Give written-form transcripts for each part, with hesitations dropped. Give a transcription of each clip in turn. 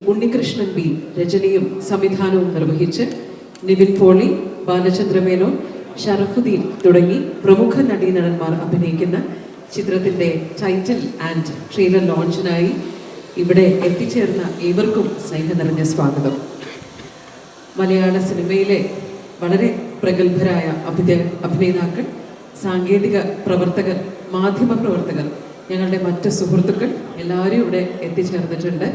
Unnikrishnan B രചനയും സംവിധാനവും നിർവഹിച്ച് നിവിൻ പോളി, ബാലചന്ദ്രമേനോൻ, ഷറഫുദ്ദീൻ തുടങ്ങി പ്രമുഖ നടീനടന്മാർ അഭിനയിക്കുന്ന ചിത്രത്തിന്റെ ടൈറ്റിൽ ആൻഡ് ട്രെയിലർ ലോഞ്ചിനായി ഇവിടെ എത്തിച്ചേർന്ന ഏവർക്കും സ്നേഹം നിറഞ്ഞ സ്വാഗതം. മലയാള സിനിമയിലെ വളരെ പ്രഗത്ഭരായ അഭിനേതാക്കൾ, സാങ്കേതിക പ്രവർത്തകർ, മാധ്യമ പ്രവർത്തകർ, ഞങ്ങളുടെ മറ്റ് സുഹൃത്തുക്കൾ എല്ലാവരും ഇവിടെ എത്തിച്ചേർന്നിട്ടുണ്ട്.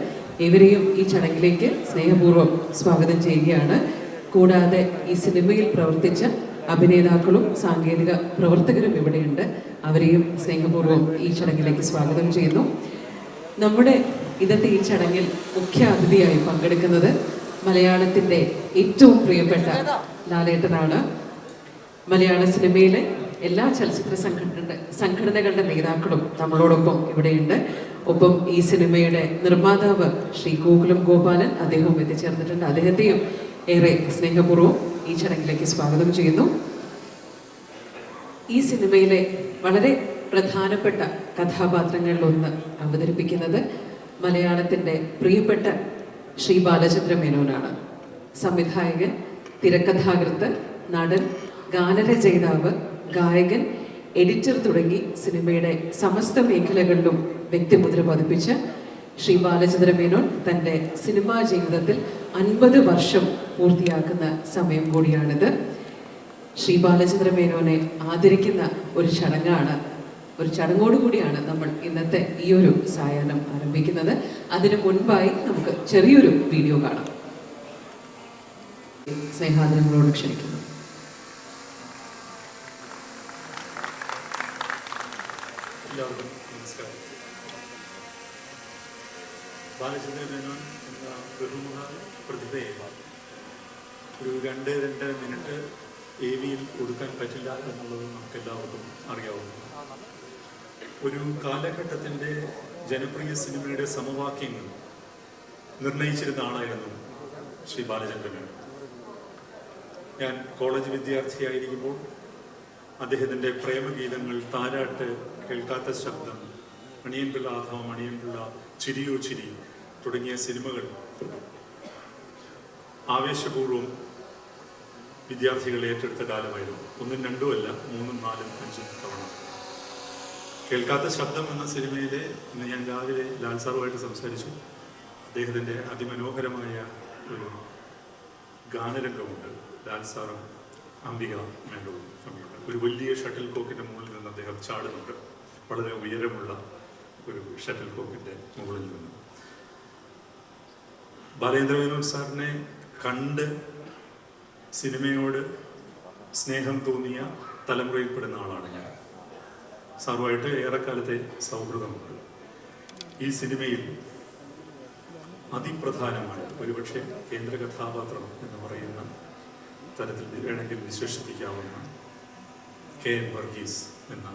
ഇവരെയും ഈ ചടങ്ങിലേക്ക് സ്നേഹപൂർവ്വം സ്വാഗതം ചെയ്യുകയാണ്. കൂടാതെ ഈ സിനിമയിൽ പ്രവർത്തിച്ച അഭിനേതാക്കളും സാങ്കേതിക പ്രവർത്തകരും ഇവിടെയുണ്ട്. അവരെയും സ്നേഹപൂർവ്വം ഈ ചടങ്ങിലേക്ക് സ്വാഗതം ചെയ്യുന്നു. നമ്മുടെ ഇന്നത്തെ ഈ ചടങ്ങിൽ മുഖ്യ അതിഥിയായി പങ്കെടുക്കുന്നത് മലയാളത്തിൻ്റെ ഏറ്റവും പ്രിയപ്പെട്ട ലാലേട്ടനാണ്. മലയാള സിനിമയിലെ എല്ലാ ചലച്ചിത്ര സംഘടനകളുടെ നേതാക്കളും നമ്മളോടൊപ്പം ഇവിടെയുണ്ട്. ഒപ്പം ഈ സിനിമയുടെ നിർമ്മാതാവ് ശ്രീ ഗോകുലം ഗോപാലൻ, അദ്ദേഹവും എത്തിച്ചേർന്നിട്ടുണ്ട്. അദ്ദേഹത്തെയും ഏറെ സ്നേഹപൂർവ്വം ഈ ചടങ്ങിലേക്ക് സ്വാഗതം ചെയ്യുന്നു. ഈ സിനിമയിലെ വളരെ പ്രധാനപ്പെട്ട കഥാപാത്രങ്ങളിലൊന്ന് അവതരിപ്പിക്കുന്നത് മലയാളത്തിൻ്റെ പ്രിയപ്പെട്ട ശ്രീ ബാലചന്ദ്രമേനോനാണ്. സംവിധായകൻ, തിരക്കഥാകൃത്ത്, നടൻ, ഗാനരചയിതാവ്, ഗായകൻ, എഡിറ്റർ തുടങ്ങി സിനിമയുടെ സമസ്ത മേഖലകളിലും വ്യക്തിമുദ്ര പതിപ്പിച്ച ശ്രീ ബാലചന്ദ്രമേനോൻ തൻ്റെ സിനിമാ ജീവിതത്തിൽ 50 വർഷം പൂർത്തിയാക്കുന്ന സമയം കൂടിയാണിത്. ശ്രീ ബാലചന്ദ്രമേനോനെ ആദരിക്കുന്ന ഒരു ചടങ്ങോടുകൂടിയാണ് നമ്മൾ ഇന്നത്തെ ഈ ഒരു സായാഹ്നം ആരംഭിക്കുന്നത്. അതിനു മുൻപായി നമുക്ക് ചെറിയൊരു വീഡിയോ കാണാം. സ്നേഹാദരങ്ങളോട് ക്ഷണിക്കുന്നു. എല്ലാവർക്കും നമസ്കാരം. ബാലചന്ദ്രമേനോൻ എന്ന ബഹുമുഖ പ്രതിഭയെ ഒരു 2-2.5 മിനിറ്റ് AVയിൽ ഒതുക്കാൻ പറ്റില്ല എന്നുള്ളത് നമുക്കെല്ലാവർക്കും അറിയാവുന്നു. ഒരു കാലഘട്ടത്തിൻ്റെ ജനപ്രിയ സിനിമയുടെ സമവാക്യങ്ങൾ നിർണയിച്ചിരുന്ന ആളായിരുന്നു ശ്രീ ബാലചന്ദ്രമേനോൻ. ഞാൻ കോളേജ് വിദ്യാർത്ഥിയായിരിക്കുമ്പോൾ അദ്ദേഹത്തിൻ്റെ പ്രേമഗീതങ്ങൾ, താരാട്ട്, കേൾക്കാത്ത ശബ്ദം, മണിയൻപിള്ള ആധവ, മണിയൻപിള്ള, ചിരിയോ ചിരി തുടങ്ങിയ സിനിമകൾ ആവേശപൂർവ്വം വിദ്യാർത്ഥികൾ ഏറ്റെടുത്ത കാലമായിരുന്നു. 1, 2 അല്ല, 3, 4, 5 തവണ. കേൾക്കാത്ത ശബ്ദം എന്ന സിനിമയിലെ ഇന്ന് ഞാൻ രാവിലെ ലാൽ സാറുമായിട്ട് സംസാരിച്ചു. അദ്ദേഹത്തിൻ്റെ അതിമനോഹരമായ ഒരു ഗാനരംഗമുണ്ട്. ലാൽ സാറും അംബിക മേനോനും തമ്മിലുള്ള ഒരു വലിയ ഷട്ടിൽ കോക്കിൻ്റെ മുകളിൽ നിന്ന് അദ്ദേഹം ചാടുന്നുണ്ട്. വളരെ ഉയരമുള്ള ഒരു ഷട്ടിൽ കോക്കിൻ്റെ മുകളിൽ നിന്ന്. ബാലചന്ദ്രമേനോൻ സാറിനെ കണ്ട് സിനിമയോട് സ്നേഹം തോന്നിയ തലമുറയിൽപ്പെടുന്ന ആളാണ് ഞാൻ. സാറുമായിട്ട് ഏറെക്കാലത്തെ സൗഹൃദമുണ്ട്. ഈ സിനിമയിൽ അതിപ്രധാനമായ, ഒരുപക്ഷെ കേന്ദ്ര കഥാപാത്രം എന്ന് പറയുന്ന തരത്തിൽ വേണമെങ്കിൽ വിശേഷിപ്പിക്കാവുന്ന KN വർഗീസ് എന്ന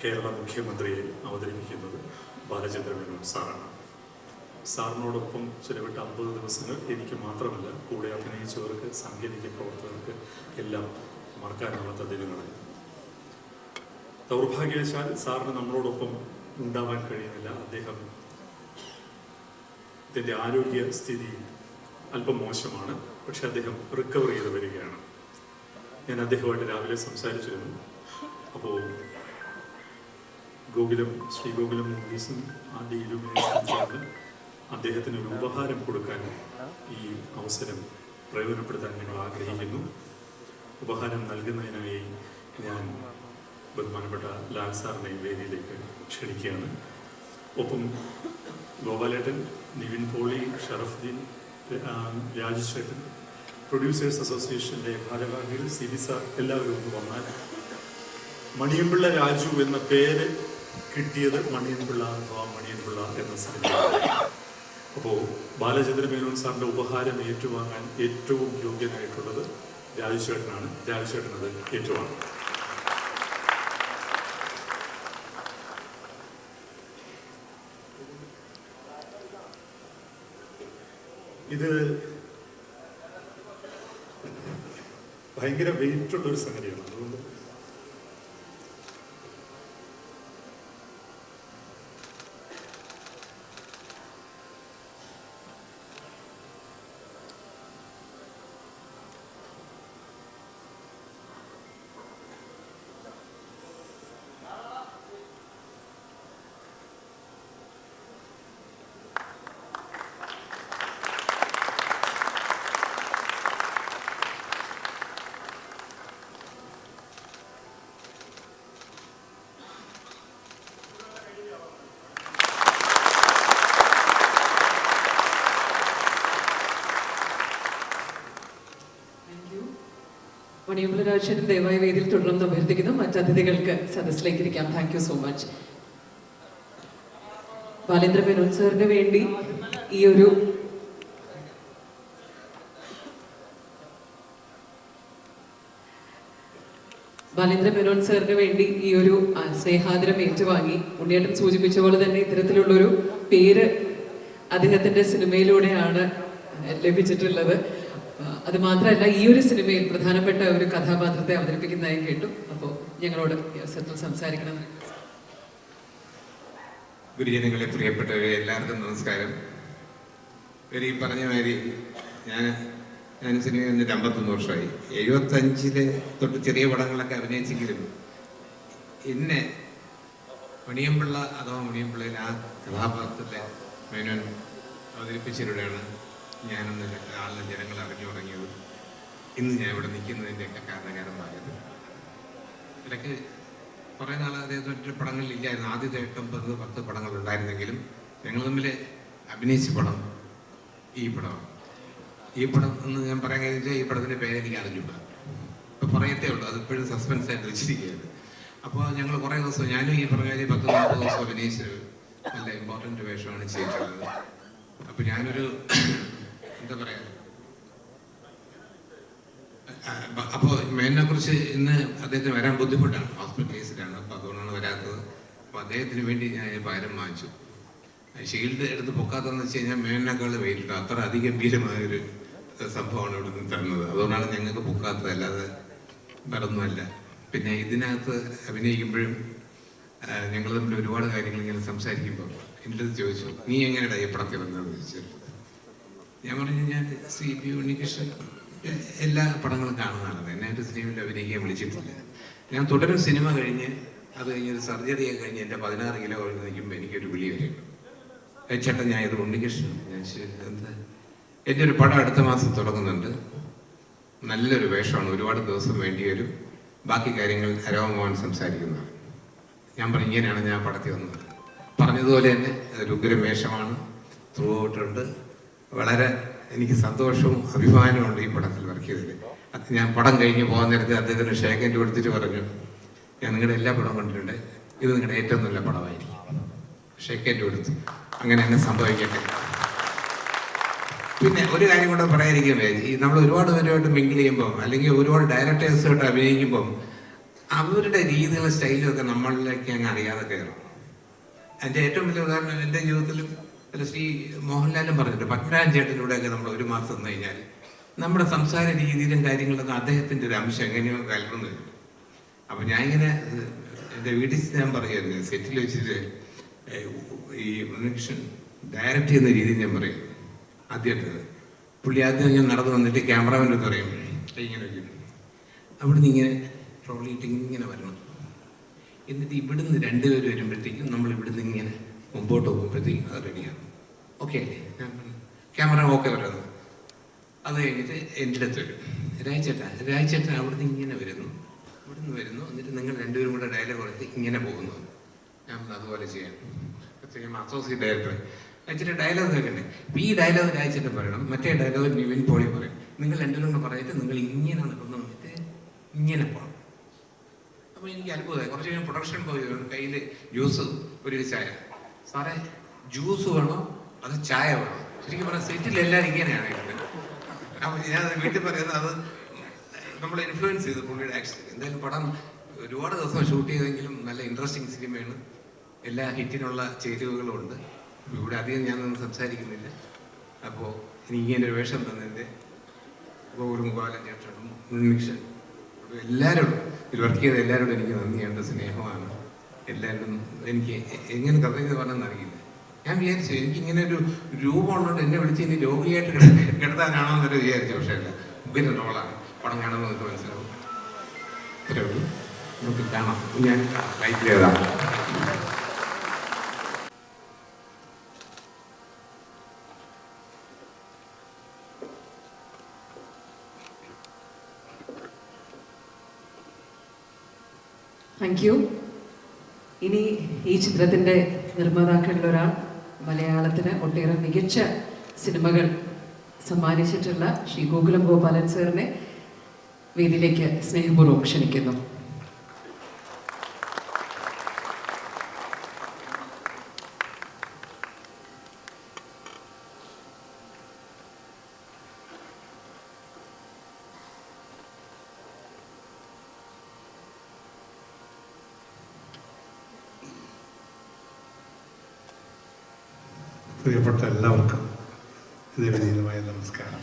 കേരള മുഖ്യമന്ത്രിയെ അവതരിപ്പിക്കുന്നത് ബാലചന്ദ്രമേനോൻ സാറാണ്. സാറിനോടൊപ്പം ചിലവിട്ട 50 ദിവസങ്ങൾ എനിക്ക് മാത്രമല്ല, കൂടെ അഭിനയിച്ചവർക്ക്, സാങ്കേതിക പ്രവർത്തകർക്ക് എല്ലാം മറക്കാനാവാത്ത ദിനങ്ങളായിരുന്നു. ദൗർഭാഗ്യവശാൽ സാറിന് നമ്മളോടൊപ്പം ഉണ്ടാവാൻ കഴിയുന്നില്ല. അദ്ദേഹത്തിൻ്റെ ആരോഗ്യസ്ഥിതി അല്പം മോശമാണ്. പക്ഷെ അദ്ദേഹം റിക്കവർ ചെയ്ത് വരികയാണ്. ഞാൻ അദ്ദേഹമായിട്ട് രാവിലെ സംസാരിച്ചിരുന്നു. അപ്പോൾ ശ്രീ ഗോകുലം മൂവീസും ആദ്യ ഇലുമിനേഷൻസും അദ്ദേഹത്തിന് ഒരു ഉപഹാരം കൊടുക്കാൻ ഈ അവസരം പ്രയോജനപ്പെടുത്താൻ ഞങ്ങൾ ആഗ്രഹിക്കുന്നു. ഉപഹാരം നൽകുന്നതിനായി ഞാൻ ബഹുമാനപ്പെട്ട ലാൽ സാറിനെ വേദിയിലേക്ക് ക്ഷണിക്കുകയാണ്. ഒപ്പം ഗോപാലേട്ടൻ, നിവിൻ പോളി, ഷറഫുദ്ദീൻ, രാജേഷേട്ടൻ, പ്രൊഡ്യൂസേഴ്സ് അസോസിയേഷൻ്റെ ഭാരവാഹികൾ, CB സാർ എല്ലാവരും ഒന്ന് വന്നാൽ. മണിയൻപിള്ള രാജു എന്ന പേര് കിട്ടിയത് മണിയൻപിള്ള എന്ന സിനിമ. അപ്പോൾ ബാലചന്ദ്രമേനോൻ സാറിൻ്റെ ഉപഹാരം ഏറ്റുവാങ്ങാൻ ഏറ്റവും യോഗ്യനായിട്ടുള്ളത് രാജേഷേട്ടനാണ്. രാജേഷേട്ടനത് ഏറ്റുവാങ്ങും. ഇത് ഭയങ്കര വെയിറ്റുള്ളൊരു സംഗതിയാണ്. അതുകൊണ്ട് മണിയമ്പല രാജേന്ദ്രൻ ദയവായി വേദിയിൽ തുടർന്ന് അഭ്യർത്ഥിക്കുന്നു. മറ്റതിഥികൾക്ക് സദസ്സിലേക്ക് ഇരിക്കാം. Thank you so much. Balendra Menon സാറിന് വേണ്ടി ഈ ഒരു ബാലേന്ദ്ര മേനോൻ സാറിന് വേണ്ടി ഈ ഒരു സ്നേഹാദരം ഏറ്റുവാങ്ങി ഉണ്ണിയേട്ടൻ സൂചിപ്പിച്ച പോലെ തന്നെ ഇത്തരത്തിലുള്ളൊരു പേര് അദ്ദേഹത്തിന്റെ സിനിമയിലൂടെയാണ് ലഭിച്ചിട്ടുള്ളത്. അത് മാത്രമല്ല ഈ ഒരു സിനിമയിൽ പ്രധാനപ്പെട്ട ഒരു കഥാപാത്രത്തെ അവതരിപ്പിക്കുന്നതായി കേട്ടു. അപ്പോൾ ഞങ്ങളോട് ഈ അവസരത്തിൽ സംസാരിക്കണം. ഗുരുജനങ്ങളെ, പ്രിയപ്പെട്ടവരെ, എല്ലാവർക്കും നമസ്കാരം. ഈ പറഞ്ഞ മാതിരി ഞാൻ സിനിമയിൽ വന്നിട്ട് 51 വർഷമായി. 75 തൊട്ട് ചെറിയ പടങ്ങളൊക്കെ അഭിനയിച്ചെങ്കിലും എന്നെ മണിയമ്പിള്ള അഥവാ മണിയമ്പിള്ളയിൽ ആ കഥാപാത്രത്തെ മേനോൻ അവതരിപ്പിച്ചതിലൂടെയാണ് ഞാനൊന്ന് ആളിലെ ജനങ്ങൾ അറിഞ്ഞു തുടങ്ങിയത്. ഇന്ന് ഞാൻ ഇവിടെ നിൽക്കുന്നതിൻ്റെയൊക്കെ കാരണകാരന്മാരത്. ഇടയ്ക്ക് കുറേ നാൾ അദ്ദേഹത്തിൻ്റെ പടങ്ങളിലില്ലായിരുന്നു. ആദ്യത്തെ 8-10 പടങ്ങൾ ഉണ്ടായിരുന്നെങ്കിലും ഞങ്ങൾ തമ്മിൽ അഭിനയിച്ച പടം ഈ പടമാണ്. ഈ പടം എന്ന് ഞാൻ പറയാൻ കഴിഞ്ഞാൽ ഈ പടത്തിൻ്റെ പേരെനിക്ക് അറിഞ്ഞൂടാ. ഇപ്പോൾ പറയത്തേ ഉള്ളൂ, അതിപ്പോഴും സസ്പെൻസ് ആയിട്ട് വെച്ചിരിക്കുകയാണ്. അപ്പോൾ ഞങ്ങൾ കുറേ ദിവസം, ഞാനും ഈ പറഞ്ഞ 10-40 ദിവസം അഭിനയിച്ച് നല്ല ഇമ്പോർട്ടൻ്റ് വേഷമാണ് ചെയ്തിട്ടുള്ളത്. അപ്പോൾ ഞാനൊരു എന്താ പറയുക, അപ്പോൾ മേനെ കുറിച്ച് ഇന്ന് അദ്ദേഹത്തിന് വരാൻ ബുദ്ധിമുട്ടാണ്, ഹോസ്പിറ്റലൈസ്ഡാണ്. അപ്പോൾ അതുകൊണ്ടാണ് വരാത്തത്. അപ്പോൾ അദ്ദേഹത്തിന് വേണ്ടി ഞാൻ ഭാരം വാങ്ങിച്ചു. ഷീൽഡ് എടുത്ത് പൊക്കാത്തതെന്ന് വെച്ച് കഴിഞ്ഞാൽ മേനേക്കാൾ വെയിറ്റിട്ട് അത്ര അതിഗംഭീരമായൊരു സംഭവമാണ് ഇവിടെ നിന്ന് തന്നത്. അതുകൊണ്ടാണ് ഞങ്ങൾക്ക് പൊക്കാത്തത്, അല്ലാതെ വേറൊന്നുമല്ല. പിന്നെ ഇതിനകത്ത് അഭിനയിക്കുമ്പോഴും ഞങ്ങൾ തമ്മിൽ ഒരുപാട് കാര്യങ്ങൾ ഇങ്ങനെ സംസാരിക്കുമ്പോൾ എൻ്റെ അടുത്ത് ചോദിച്ചു, നീ എങ്ങനെയാണ് ഈ പടത്തിൽ വന്നതെന്ന് ചോദിച്ചു. ഞാൻ പറഞ്ഞു, ഞാൻ CP ഉണ്ണികൃഷ്ണൻ എല്ലാ പടങ്ങളും കാണുന്നതാണ്. എന്നെ ഒരു സിനിമയിൽ അഭിനയിക്കാൻ വിളിച്ചിട്ടില്ല. ഞാൻ തുടരും സിനിമ കഴിഞ്ഞ് അത് കഴിഞ്ഞൊരു സർജറിയൊക്കെ കഴിഞ്ഞ് എൻ്റെ 16 കിലോ നിൽക്കുമ്പോൾ എനിക്കൊരു വിളി വരും, ചേട്ടൻ ഞാൻ ഇത് ഉണ്ണികൃഷ്ണൻ. ഞാൻ എന്താ, എൻ്റെ ഒരു പടം അടുത്ത മാസം തുടങ്ങുന്നുണ്ട്, നല്ലൊരു വേഷമാണ്, ഒരുപാട് ദിവസം വേണ്ടി വരും, ബാക്കി കാര്യങ്ങൾ അരോമോഹൻ സംസാരിക്കുന്നതാണ്. ഞാൻ പറഞ്ഞു, ഇങ്ങനെയാണ് ഞാൻ പടത്തിൽ വന്നത്. പറഞ്ഞതുപോലെ തന്നെ അതൊരു ഉഗ്രം വേഷമാണ്, ത്രൂ ഔട്ടുണ്ട്. വളരെ എനിക്ക് സന്തോഷവും അഭിമാനമുണ്ട് ഈ പടത്തിൽ വർക്ക് ചെയ്തതിൽ. ഞാൻ പടം കഴിഞ്ഞ് പോകാൻ നേരത്തെ അദ്ദേഹത്തിന് ഷേക്ക് ഹാൻഡ് കൊടുത്തിട്ട് പറഞ്ഞു, ഞാൻ നിങ്ങളുടെ എല്ലാ പടവും കണ്ടിട്ടുണ്ട്, ഇത് നിങ്ങളുടെ ഏറ്റവും നല്ല പടമായിരിക്കും. ഷേക്ക് ഹാൻഡ് കൊടുത്തു. അങ്ങനെ തന്നെ സംഭവിക്കട്ടെ. പിന്നെ ഒരു കാര്യം കൂടെ പറയാതിരിക്കാൻ വയ്യ, ഈ നമ്മൾ ഒരുപാട് പേരുമായിട്ട് മിങ്കിൾ ചെയ്യുമ്പോൾ അല്ലെങ്കിൽ ഒരുപാട് ഡയറക്ടേഴ്സുമായിട്ട് അഭിനയിക്കുമ്പം അവരുടെ രീതികളും സ്റ്റൈലും ഒക്കെ നമ്മളിലേക്ക് അങ്ങ് അറിയാതെ കയറും. എൻ്റെ ഏറ്റവും വലിയ ഉദാഹരണം എൻ്റെ ജീവിതത്തിലും ശ്രീ മോഹൻലാലും പറഞ്ഞിട്ട്, പത്മരാജൻ ചേട്ടനിലൂടെയൊക്കെ നമ്മൾ ഒരു മാസം നിന്ന് കഴിഞ്ഞാൽ നമ്മുടെ സംസാര രീതിയിലും കാര്യങ്ങളൊക്കെ അദ്ദേഹത്തിൻ്റെ ഒരു അംശം എങ്ങനെയോ കലർന്നു വരും. അപ്പം ഞാനിങ്ങനെ എൻ്റെ വീട്ടിൽ ഞാൻ പറയുമായിരുന്നു, സെറ്റിൽ വെച്ചിട്ട് ഈ ഉണ്ണികൃഷ്ണൻ ഡയറക്റ്റ് ചെയ്യുന്ന രീതിയിൽ ഞാൻ പറയും. ആദ്യമായിട്ട് പുള്ളി ആദ്യം ഞാൻ നടന്നു വന്നിട്ട് ക്യാമറാമാൻ്റെ അടുത്ത് പറയും, ഇങ്ങനെ വയ്ക്കും, അവിടുന്ന് ഇങ്ങനെ ട്രോളി ഇട്ട് ഇങ്ങനെ വരണം, എന്നിട്ട് ഇവിടുന്ന് 2 പേര് വരുമ്പോഴത്തേക്കും നമ്മൾ ഇവിടുന്ന് ഇങ്ങനെ മുമ്പോട്ട് പോകുമ്പോഴത്തേക്കും അത് റെഡിയാണ്. ഓക്കെ അല്ലേ? ഞാൻ ക്യാമറ ഓക്കെ വരുന്നത്. അത് കഴിഞ്ഞിട്ട് എൻ്റെ അടുത്ത് വരും, രാജേട്ടൻ അവിടുന്ന് ഇങ്ങനെ വരുന്നു, ഇവിടുന്ന് വരുന്നു, എന്നിട്ട് നിങ്ങൾ 2 പേരും കൂടെ ഡയലോഗ് കൊടുത്ത് ഇങ്ങനെ പോകുന്നു. ഞാൻ അതുപോലെ ചെയ്യാം. അസോസിയേറ്റ് ഡയറക്ടർ വെച്ചിട്ട് ഡയലോഗ് കേൾക്കണ്ടേ, ഈ ഡയലോഗ് രാജേട്ടൻ പറയണം, മറ്റേ ഡയലോഗ് നിവിൻ പോളി പറയും. നിങ്ങൾ 2 പേരും കൂടെ പറഞ്ഞിട്ട് നിങ്ങൾ ഇങ്ങനെ നടക്കുന്നു, എന്നിട്ട് ഇങ്ങനെ പോകണം. അപ്പോൾ എനിക്ക് അത്ഭുതമായി. കുറച്ച് കഴിഞ്ഞ് പ്രൊഡക്ഷൻ പോയി, കയ്യിൽ ജ്യൂസ്, ഒരു ചായ. സാറേ, ജ്യൂസ് വേണോ അത് ചായ വേണോ? ശരിക്കും പറഞ്ഞാൽ സെറ്റിൽ എല്ലാവരും ഇങ്ങനെയാണ് ഇരിക്കുന്നത്. അപ്പോൾ ഞാൻ വീട്ടിൽ പറയുന്നത് അത് നമ്മളെ ഇൻഫ്ലുവൻസ് ചെയ്തു പുള്ളിയുടെ ആക്ഷൻ. എന്തായാലും പടം ഒരുപാട് ദിവസം ഷൂട്ട് ചെയ്തെങ്കിലും നല്ല ഇൻട്രസ്റ്റിംഗ് സിനിമയാണ്. എല്ലാ ഹിറ്റിനുള്ള ചേരുവകളും ഉണ്ട്. ഇവിടെ അധികം ഞാനൊന്നും സംസാരിക്കുന്നില്ല. അപ്പോൾ എനിക്ക് ഇങ്ങനെ ഒരു വേഷം തന്നതിൻ്റെ ഗൗരവം ബാലൻ ചേട്ടനും ഉണ്ണികൃഷ്ണൻ എല്ലാവരോടും ഇതിൽ വർക്ക് ചെയ്ത എല്ലാവരോടും എനിക്ക് നന്ദിയുണ്ട്, സ്നേഹമാണ്. എല്ലാവരും എനിക്ക് എങ്ങനെ കഥ ചെയ്ത് പറഞ്ഞെന്ന് അറിയില്ല. ഞാൻ വിചാരിച്ചു എനിക്കിങ്ങനെ ഒരു രൂപമുള്ളതുകൊണ്ട് എന്നെ വിളിച്ച് ഇനി രോഗിയായിട്ട് കിടത്താനാണോ എന്നൊരു വിചാരിച്ചു. പക്ഷേ അല്ല, ഉഗ്ര റോളാണ്. പടം കാണുമ്പോൾ നിങ്ങൾക്ക് മനസ്സിലാവും. അത്രേ ഉള്ളൂ, നമുക്ക് കാണാം. ഞാൻ ലൈറ്റിലേതാണ്. Thank you. ഇനി ഈ ചിത്രത്തിൻ്റെ നിർമ്മാതാക്കളിലൊരാൾ, മലയാളത്തിന് ഒട്ടേറെ മികച്ച സിനിമകൾ സമ്മാനിച്ചിട്ടുള്ള ശ്രീ ഗോകുലം ഗോപാലൻ സാറിനെ വേദിയിലേക്ക് സ്നേഹപൂർവ്വം ക്ഷണിക്കുന്നു. പ്രിയപ്പെട്ട എല്ലാവർക്കും എൻ്റെ വിനീതമായ നമസ്കാരം.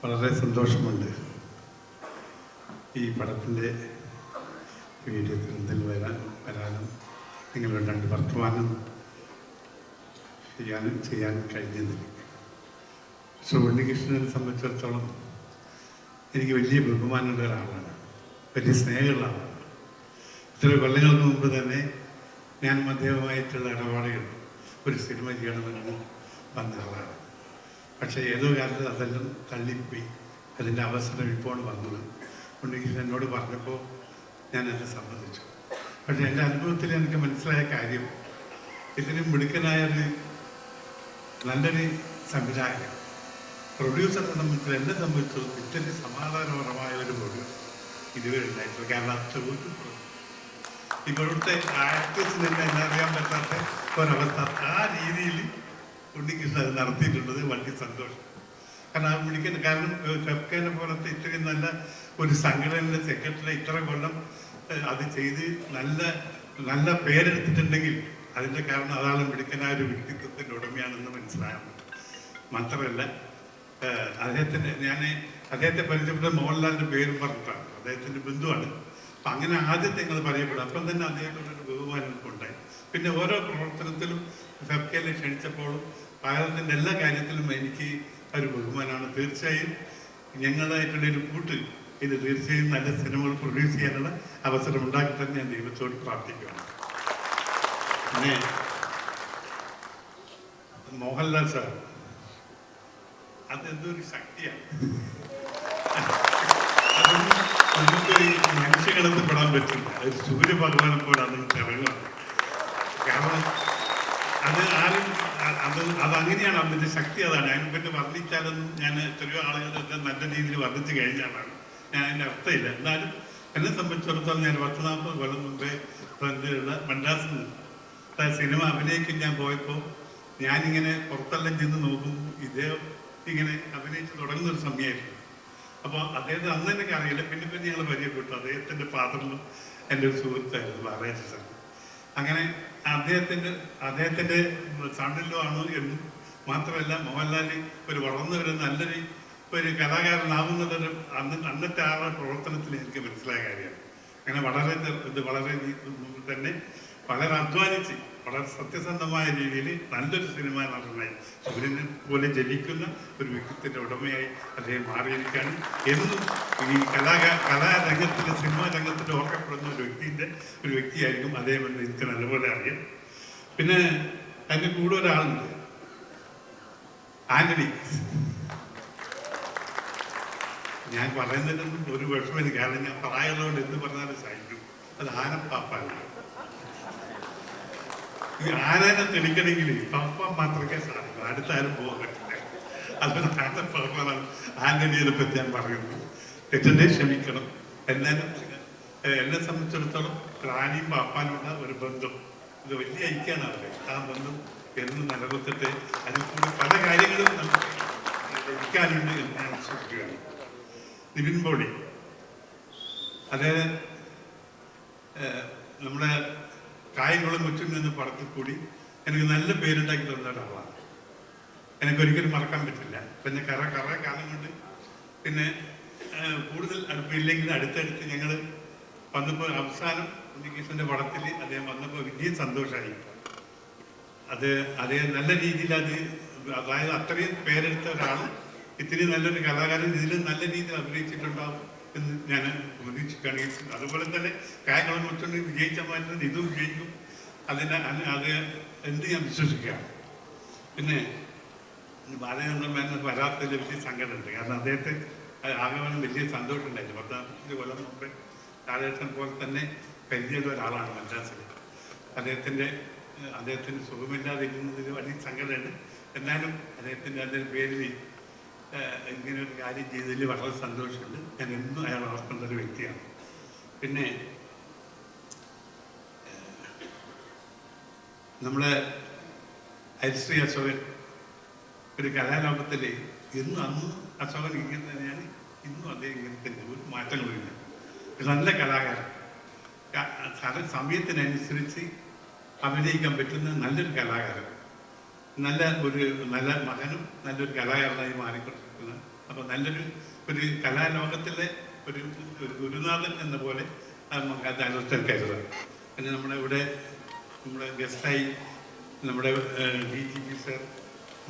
വളരെ സന്തോഷമുണ്ട് ഈ പടത്തിൻ്റെ വീഡിയോത്തിൽ വരാനും നിങ്ങളുടെ രണ്ട് വർത്തമാനം ചെയ്യാൻ കഴിഞ്ഞതിൽ. പക്ഷെ ഉണ്ണികൃഷ്ണനെ സംബന്ധിച്ചിടത്തോളം എനിക്ക് വലിയ ബഹുമാനമുള്ള ഒരാളാണ്, വലിയ സ്നേഹമുള്ള ആളാണ്. ഇത്ര കൊല്ലങ്ങൾക്ക് മുമ്പ് തന്നെ ഞാൻ മധ്യവുമായിട്ടുള്ള ഇടപാടുകൾ ഒരു സിനിമ ചെയ്യണമെന്ന് വന്ന ആളാണ്. പക്ഷേ ഏതോ കാലത്ത് അതെല്ലാം തള്ളിപ്പോയി. അതിൻ്റെ അവസരം ഇപ്പോൾ വന്നത് ഉണ്ണികൃഷ്ണൻ എന്നോട് പറഞ്ഞപ്പോൾ ഞാനത് സമ്മതിച്ചു. പക്ഷേ എൻ്റെ അനുഭവത്തിൽ എനിക്ക് മനസ്സിലായ കാര്യം, ഇതിന് മിടുക്കനായൊരു നല്ലൊരു സംവിധായകൻ, പ്രൊഡ്യൂസറിനെ സംബന്ധിച്ച് എന്നെ സംബന്ധിച്ചു ഇത്തിരി സമാധാനപരമായ ഒരു പ്രൊഡ്യൂസർ ഇതുവരെ ഉണ്ടായിട്ടില്ല. കാരണം അത്ര ഇപ്പോഴത്തെ ആക്ടേഴ്സിന് തന്നെ എന്നറിയാൻ പറ്റാത്ത ഒരവസ്ഥ ആ രീതിയിൽ ഉണ്ണികൃഷ്ണൻ അത് നടത്തിയിട്ടുള്ളത് വളരെ സന്തോഷം. കാരണം ആ വിളിക്കുന്ന കാരണം ഫെഫ്കേനെ പോലത്തെ ഇത്രയും നല്ല ഒരു സംഘടനയുടെ സെക്രട്ടറി ഇത്ര കൊല്ലം അത് ചെയ്ത് നല്ല നല്ല പേരെടുത്തിട്ടുണ്ടെങ്കിൽ അതിൻ്റെ കാരണം അതാണ് മിടുക്കനായ ഒരു വ്യക്തിത്വത്തിൻ്റെ ഉടമയാണെന്ന് മനസ്സിലാകാൻ പറ്റും. മാത്രമല്ല അദ്ദേഹത്തെ പരിചയപ്പെട്ട മോഹൻലാലിൻ്റെ പേരും പറഞ്ഞിട്ടാണ്. അദ്ദേഹത്തിൻ്റെ ബന്ധുവാണ്. അപ്പം അങ്ങനെ ആദ്യത്തെ നിങ്ങൾ പറയപ്പെടും. അപ്പം തന്നെ അദ്ദേഹത്തോടൊരു ബഹുമാനം ഉണ്ടായി. പിന്നെ ഓരോ പ്രവർത്തനത്തിലും ഫെഫ്കേനെ ക്ഷണിച്ചപ്പോഴും ഭാരതത്തിൻ്റെ എല്ലാ കാര്യത്തിലും എനിക്ക് ഒരു ബഹുമാനമാണ്. തീർച്ചയായും ഞങ്ങളായിട്ടുള്ള ഒരു കൂട്ട് ഇത് തീർച്ചയായും നല്ല സിനിമകൾ പ്രൊഡ്യൂസ് ചെയ്യാനുള്ള അവസരം ഉണ്ടാക്കി തന്നെ ഞാൻ ദൈവത്തോട് പ്രാർത്ഥിക്കുകയാണ്. പിന്നെ മോഹൻലാൽ സാർ അതെന്തൊരു ശക്തിയാണ്. അതൊന്നും നമുക്കൊരു മനുഷ്യകളെന്ന് പെടാൻ പറ്റില്ല. ഒരു സൂര്യഭഗവാനെ പോലെ അത് ഇറങ്ങുക. കാരണം അതങ്ങനെയാണ് അതിൻ്റെ ശക്തി. അതാണ് അതിനെപ്പറ്റി വർണ്ണിച്ചാലൊന്നും ഞാൻ എത്രയോ ആളുകളൊക്കെ നല്ല രീതിയിൽ വർണ്ണിച്ച് കഴിഞ്ഞാലാണ് ഞാൻ അതിൻ്റെ അർത്ഥമില്ല. എന്നാലും എന്നെ സംബന്ധിച്ചിടത്തോളം ഞാൻ 10-40 കൊല്ലം മുമ്പേ ഫ്രണ്ടിലുള്ള മദ്രാസിൽ നിന്ന് സിനിമ അഭിനയിക്കാൻ ഞാൻ പോയപ്പോൾ ഞാനിങ്ങനെ പുറത്തെല്ലാം ചെന്ന് നോക്കുമ്പോൾ ഇദ്ദേഹം ഇങ്ങനെ അഭിനയിച്ച് തുടങ്ങുന്നൊരു സമയമായിരുന്നു. അപ്പോൾ അദ്ദേഹത്തെ അന്ന് എനിക്ക് അറിയില്ല. പിന്നെ ഞങ്ങൾ പരിചയപ്പെട്ടു. അദ്ദേഹത്തിൻ്റെ ഫാദറിലും എൻ്റെ ഒരു സുഹൃത്തായിരുന്നു ബാലരാജ സാർ. അങ്ങനെ അദ്ദേഹത്തിൻ്റെ സണ്ണിലോ ആണ് എന്നും മാത്രമല്ല മോഹൻലാൽ ഒരു വളർന്നു വരുന്ന നല്ലൊരു ഒരു കലാകാരനാവുന്നതൊരു അന്നത്തെ ആളുടെ പ്രവർത്തനത്തിൽ എനിക്ക് മനസ്സിലായ കാര്യമാണ്. അങ്ങനെ വളരെ തന്നെ വളരെ അധ്വാനിച്ച് വളരെ സത്യസന്ധമായ രീതിയിൽ നല്ലൊരു സിനിമ നടനായി സൂര്യനെ പോലെ ജനിക്കുന്ന ഒരു വ്യക്തിത്വത്തിൻ്റെ ഉടമയായി അദ്ദേഹം മാറിയിരിക്കുകയാണ്. എന്നും ഈ കലാരംഗത്തിൻ്റെ സിനിമാ രംഗത്തിൽ ഓർക്കപ്പെടുന്ന ഒരു വ്യക്തിയായിരിക്കും അദ്ദേഹം എന്ന് എനിക്ക് നല്ലപോലെ അറിയാം. പിന്നെ അതിൻ്റെ കൂടെ ഒരാളുണ്ട്, ആന്റണി. ഞാൻ പറയുന്നതിനൊന്നും ഒരു വിഷമമില്ല. കാരണം ഞാൻ പ്രായമുള്ളതുകൊണ്ട് എന്ത് പറഞ്ഞാലും സഹിക്കും. അത് ആനപ്പാപ്പാണ്. ഈ ആനനെ തെളിക്കണമെങ്കിൽ പപ്പ മാത്രമേ സാധിക്കും. അടുത്താരും പോകാൻ പറ്റില്ല. അതുകൊണ്ട് ആനപ്പാപ്പാണ് ആന്റണിയെ പറ്റി ഞാൻ പറയുന്നത്. തെറ്റേ ക്ഷമിക്കണം. എന്നാലും എന്നെ സംബന്ധിച്ചിടത്തോളം റാണിയും പാപ്പാനുള്ള ഒരു ബന്ധം ഇത് വലിയ ഐക്യമാണ് അവരെ. ആ ബന്ധം എന്നും നിലനിർത്തിട്ട് അതിൽ കൂടി പല കാര്യങ്ങളും നമുക്ക് ലഭിക്കാനുണ്ട് എന്ന് ഞാൻ വിശ്വസിക്കുകയാണ്. നിവിൻ പോളി അതായത് നമ്മുടെ കായംകുളം കൊച്ചിൻ എന്ന പടത്തിൽ കൂടി എനിക്ക് നല്ല പേരുണ്ടാക്കി തന്ന ഒരാളാണ്. എനിക്കൊരിക്കലും മറക്കാൻ പറ്റില്ല. പിന്നെ കുറേ കാലം കൊണ്ട് പിന്നെ കൂടുതൽ അടുപ്പില്ലെങ്കിൽ അടുത്തടുത്ത് ഞങ്ങൾ വന്നപ്പോൾ അവസാനം ഉണ്ണികൃഷ്ണൻ്റെ പടത്തിൽ അദ്ദേഹം വന്നപ്പോൾ വലിയ സന്തോഷമായി. അതേ നല്ല രീതിയിൽ അതായത് അത്രയും പേരെടുത്ത ഒരാൾ ഇത്രയും നല്ലൊരു കലാകാരൻ ഇതിലും നല്ല രീതിയിൽ അഭിനയിച്ചിട്ടുണ്ടാവും എന്ന് ഞാൻ പ്രതീക്ഷിക്കുകയാണെങ്കിൽ, അതുപോലെ തന്നെ കായംകുളം കൊച്ചുകൊണ്ട് വിജയിച്ച മാറ്റുന്നത് ഇതും വിജയിക്കും. അത് എന്ത് ഞാൻ വിശ്വസിക്കുകയാണ്. പിന്നെ ബാലചന്ദ്രൻ വരാത്തതിൽ വലിയ സങ്കടമുണ്ട്. കാരണം അദ്ദേഹത്തെ ആഗമനം വലിയ സന്തോഷം ഉണ്ടായിരുന്നു. 15 കൊല്ലം മുമ്പേ കാലഘട്ടം പോലെ തന്നെ പരിചയമുള്ള ഒരാളാണ് മദ്രാസിൽ. അദ്ദേഹത്തിന് സുഖമില്ലാതിരിക്കുന്നതിൽ വലിയ സങ്കടമുണ്ട്. എന്നാലും അദ്ദേഹത്തിൻ്റെ പേരിൽ ഇങ്ങനെ ഒരു കാര്യം ചെയ്തതിൽ വളരെ സന്തോഷമുണ്ട്. ഞാൻ എന്നും അയാൾ ഓർക്കേണ്ട ഒരു വ്യക്തിയാണ്. പിന്നെ നമ്മുടെ ഹരിശ്രീ അശോകൻ ഒരു കലാലോകത്തിൽ എന്നും അന്നും അശോകൻ ഇങ്ങനെ തന്നെയാണ്, ഇന്നും അദ്ദേഹം ഇങ്ങനെ തന്നെ, ഒരു മാറ്റങ്ങളുമില്ല. ഒരു നല്ല കലാകാരൻ, സമയത്തിനനുസരിച്ച് അഭിനയിക്കാൻ പറ്റുന്ന നല്ലൊരു കലാകാരൻ, നല്ല മകനും നല്ലൊരു കലാകാരനായി മാറിക്കൊണ്ടിരിക്കുന്നത്. അപ്പോൾ ഒരു കലാലോകത്തിലെ ഒരു ഗുരുനാഥൻ എന്ന പോലെ നമുക്ക് അത് അനർത്ഥം കരുതാം. പിന്നെ നമ്മുടെ ഗസ്റ്റായി നമ്മുടെ DGP സർ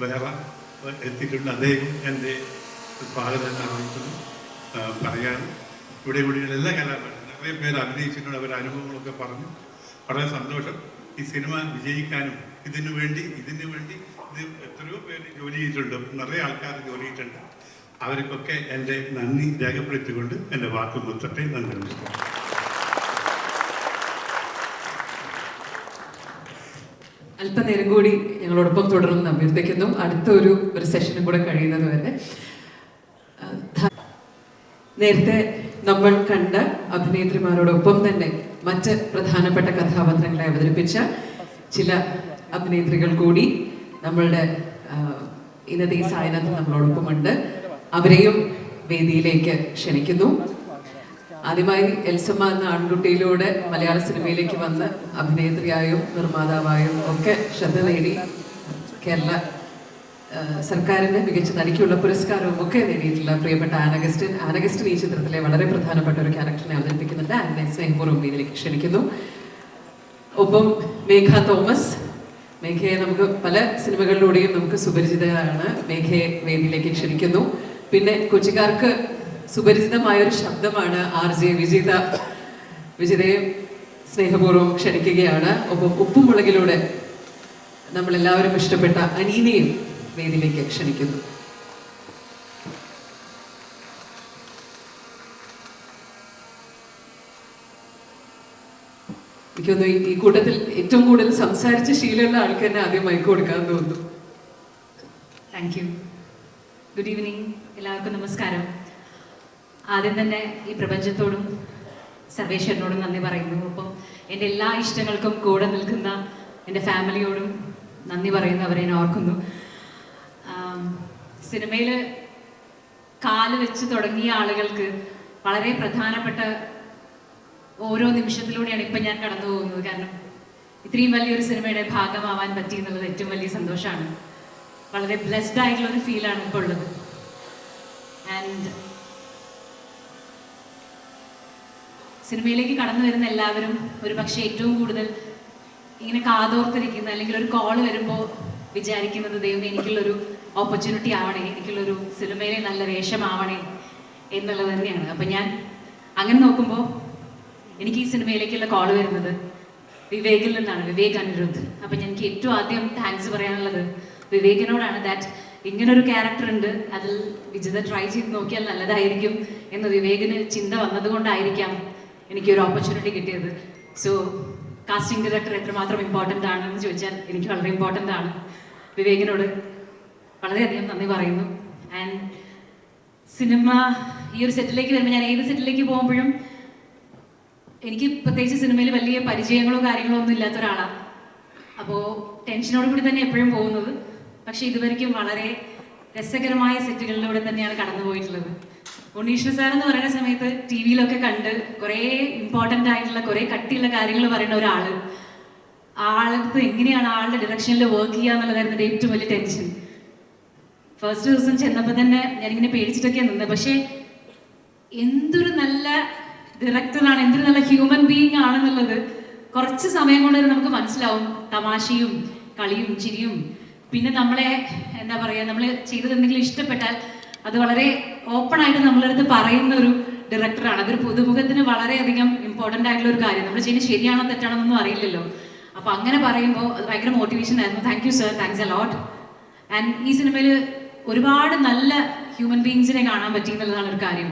വേറെ എത്തിയിട്ടുണ്ട്. അദ്ദേഹം എൻ്റെ സ്വാഗതം അറിയിക്കുന്നു. പറയാൻ കൂടിയുള്ള എല്ലാ കലാകാരന്മാരും കുറേ പേര് അഭിനയിച്ചിട്ടുണ്ട്, അവരുടെ അനുഭവങ്ങളൊക്കെ പറഞ്ഞു. വളരെ സന്തോഷം. ഈ സിനിമ വിജയിക്കാനും ഇതിനു വേണ്ടി ഇത് എത്രയോ പേര് ജോലി ചെയ്തിട്ടുണ്ട്, നിറയെ ആൾക്കാർ ജോലി ചെയ്തിട്ടുണ്ട്. അവർക്കൊക്കെ എൻ്റെ നന്ദി രേഖപ്പെടുത്തിക്കൊണ്ട് എൻ്റെ വാക്ക് നിർത്തട്ടെ. നന്ദി, നമസ്കാരം. അല്പനേരം കൂടി ഞങ്ങളോടൊപ്പം തുടരുമെന്ന് അഭ്യർത്ഥിക്കുന്നു. അടുത്ത ഒരു സെഷനും കൂടെ കഴിയുന്നത് വരെ. നേരത്തെ നമ്മൾ കണ്ട അഭിനേത്രിമാരോടൊപ്പം തന്നെ മറ്റ് പ്രധാനപ്പെട്ട കഥാപാത്രങ്ങളെ അവതരിപ്പിച്ച ചില അഭിനേത്രികൾ കൂടി നമ്മളുടെ ഇന്നത്തെ ഈ സായനത്തിൽ നമ്മളോടൊപ്പമുണ്ട്. അവരെയും വേദിയിലേക്ക് ക്ഷണിക്കുന്നു. ആദ്യമായി എൽസമ്മ എന്ന ആൺകുട്ടിയിലൂടെ മലയാള സിനിമയിലേക്ക് വന്ന് അഭിനേത്രിയായും നിർമ്മാതാവായും ഒക്കെ ശ്രദ്ധ നേടി കേരള സർക്കാരിന്റെ മികച്ച നടിക്കുള്ള പുരസ്കാരവും ഒക്കെ നേടിയിട്ടുള്ള പ്രിയപ്പെട്ട ആനഗസ്റ്റിൻ ഈ ചിത്രത്തിലെ വളരെ പ്രധാനപ്പെട്ട ഒരു ക്യാരക്ടറിനെ അവതരിപ്പിക്കുന്നുണ്ട്. ആനെ സ്നേഹപൂർവ്വം വേദിയിലേക്ക് ക്ഷണിക്കുന്നു. ഒപ്പം മേഘ തോമസ്. മേഘയെ നമുക്ക് പല സിനിമകളിലൂടെയും നമുക്ക് സുപരിചിതയാണ്. മേഘയെ വേദിയിലേക്ക് ക്ഷണിക്കുന്നു. പിന്നെ കൊച്ചിക്കാർക്ക് സുപരിചിതമായ ഒരു ശബ്ദമാണ് RJ വിജിത. വിജിതയെ സ്നേഹപൂർവ്വം ക്ഷണിക്കുകയാണ്. ഒപ്പം ഉപ്പുമുളകിലൂടെ നമ്മളെല്ലാവരും ഇഷ്ടപ്പെട്ട അനീനയും വേദിയിലേക്ക് ക്ഷണിക്കുന്നു. എനിക്കൊന്ന് ഈ കൂട്ടത്തിൽ ഏറ്റവും കൂടുതൽ സംസാരിച്ച ശീലമുള്ള ആൾക്ക് തന്നെ ആദ്യം മൈക്ക് കൊടുക്കാൻ തോന്നുന്നു. Thank you. ഗുഡ് ഈവനിങ്, എല്ലാവർക്കും നമസ്കാരം. ആദ്യം തന്നെ ഈ പ്രപഞ്ചത്തോടും സർവേശ്വരനോടും നന്ദി പറയുന്നു. ഒപ്പം എൻ്റെ എല്ലാ ഇഷ്ടങ്ങൾക്കും കൂടെ നിൽക്കുന്ന എൻ്റെ ഫാമിലിയോടും നന്ദി പറയുന്നു, അവരെ ഞാൻ ഓർക്കുന്നു. സിനിമയിൽ കാല് വെച്ച് തുടങ്ങിയ ആളുകൾക്ക് വളരെ പ്രധാനപ്പെട്ട ഓരോ നിമിഷത്തിലൂടെയാണ് ഇപ്പം ഞാൻ കടന്നു പോകുന്നത്. കാരണം ഇത്രയും വലിയൊരു സിനിമയുടെ ഭാഗമാവാൻ പറ്റി എന്നുള്ളത് ഏറ്റവും വലിയ സന്തോഷമാണ്. വളരെ ബ്ലെസ്ഡ് ആയിട്ടുള്ളൊരു ഫീലാണ് ഇപ്പോൾ ഉള്ളത്. ആൻഡ് സിനിമയിലേക്ക് കടന്നു വരുന്ന എല്ലാവരും ഒരു പക്ഷേ ഏറ്റവും കൂടുതൽ ഇങ്ങനെ കാതോർത്തിരിക്കുന്ന, അല്ലെങ്കിൽ ഒരു കോള് വരുമ്പോൾ വിചാരിക്കുന്നത് ദൈവം എനിക്കുള്ളൊരു ഓപ്പർച്യൂണിറ്റി ആവണേ, എനിക്കുള്ളൊരു സിനിമയിലെ നല്ല വേഷമാവണേ എന്നുള്ളത് തന്നെയാണ്. അപ്പം ഞാൻ അങ്ങനെ നോക്കുമ്പോൾ എനിക്ക് ഈ സിനിമയിലേക്കുള്ള കോള് വരുന്നത് വിവേകിൽ നിന്നാണ്, വിവേക് അനിരുദ്ധ്. അപ്പം എനിക്ക് ഏറ്റവും ആദ്യം താങ്ക്സ് പറയാനുള്ളത് വിവേകിനോടാണ്. ദാറ്റ് ഇങ്ങനൊരു ക്യാരക്ടർ ഉണ്ട്, അതിൽ വിജിത ട്രൈ ചെയ്ത് നോക്കിയാൽ നല്ലതായിരിക്കും എന്ന് വിവേകിന് ചിന്ത വന്നതുകൊണ്ടായിരിക്കാം എനിക്കൊരു ഓപ്പർച്യൂണിറ്റി കിട്ടിയത്. സോ കാസ്റ്റിംഗ് ഡയറക്ടർ എത്രമാത്രം ഇമ്പോർട്ടൻ്റ് ആണെന്ന് ചോദിച്ചാൽ എനിക്ക് വളരെ ഇമ്പോർട്ടൻ്റ് ആണ്. വിവേകിനോട് വളരെയധികം നന്ദി പറയുന്നു. ആൻഡ് സിനിമ ഈ ഒരു സെറ്റിലേക്ക് വരുമ്പോൾ, ഞാൻ ഏത് സെറ്റിലേക്ക് പോകുമ്പോഴും എനിക്ക് പ്രത്യേകിച്ച് സിനിമയിൽ വലിയ പരിചയങ്ങളോ കാര്യങ്ങളോ ഒന്നും ഇല്ലാത്ത ഒരാളാണ്. അപ്പോൾ ടെൻഷനോട് കൂടി തന്നെ എപ്പോഴും പോകുന്നത്. പക്ഷേ ഇതുവരെയ്ക്കും വളരെ രസകരമായ സെറ്റുകളിലൂടെ തന്നെയാണ് കടന്നു പോയിട്ടുള്ളത്. ഉണ്ണീഷ്ണ സാർ എന്ന് പറയുന്ന സമയത്ത് TV-യിലൊക്കെ കണ്ട് കുറേ ഇമ്പോർട്ടൻ്റ് ആയിട്ടുള്ള കുറേ കട്ടിയുള്ള കാര്യങ്ങൾ പറയുന്ന ഒരാൾ, ആളടുത്ത് എങ്ങനെയാണ് ആളുടെ ഡിറക്ഷനിൽ വർക്ക് ചെയ്യുക എന്നുള്ളതായിരുന്നു എൻ്റെ ഏറ്റവും വലിയ ടെൻഷൻ. ഫസ്റ്റ് ദിവസം ചെന്നപ്പോൾ തന്നെ ഞാനിങ്ങനെ പേടിച്ചിട്ടൊക്കെയാണ് നിന്നത്. പക്ഷേ എന്തൊരു നല്ല ഡയറക്ടറാണ്, എന്തൊരു നല്ല ഹ്യൂമൻ ബീയിങ് ആണെന്നുള്ളത് കുറച്ച് സമയം കൊണ്ട് തന്നെ നമുക്ക് മനസ്സിലാവും. തമാശയും കളിയും ചിരിയും, പിന്നെ നമ്മളെ എന്താ പറയുക, നമ്മൾ ചെയ്തത് എന്തെങ്കിലും ഇഷ്ടപ്പെട്ടാൽ അത് വളരെ ഓപ്പൺ ആയിട്ട് നമ്മളടുത്ത് പറയുന്ന ഒരു ഡയറക്ടറാണ്. അതൊരു പുതുമുഖത്തിന് വളരെയധികം ഇമ്പോർട്ടൻ്റ് ആയിട്ടുള്ള ഒരു കാര്യം. നമ്മൾ ചെയ്യുന്നത് ശരിയാണോ തെറ്റാണോ എന്നൊന്നും അറിയില്ലല്ലോ. അപ്പോൾ അങ്ങനെ പറയുമ്പോൾ അത് ഭയങ്കര മോട്ടിവേഷൻ ആയിരുന്നു. Thank you sir, thanks a lot. And ഈ സിനിമയിൽ ഒരുപാട് നല്ല ഹ്യൂമൻ ബീങ്സിനെ കാണാൻ പറ്റി എന്നുള്ളതാണ് ഒരു കാര്യം.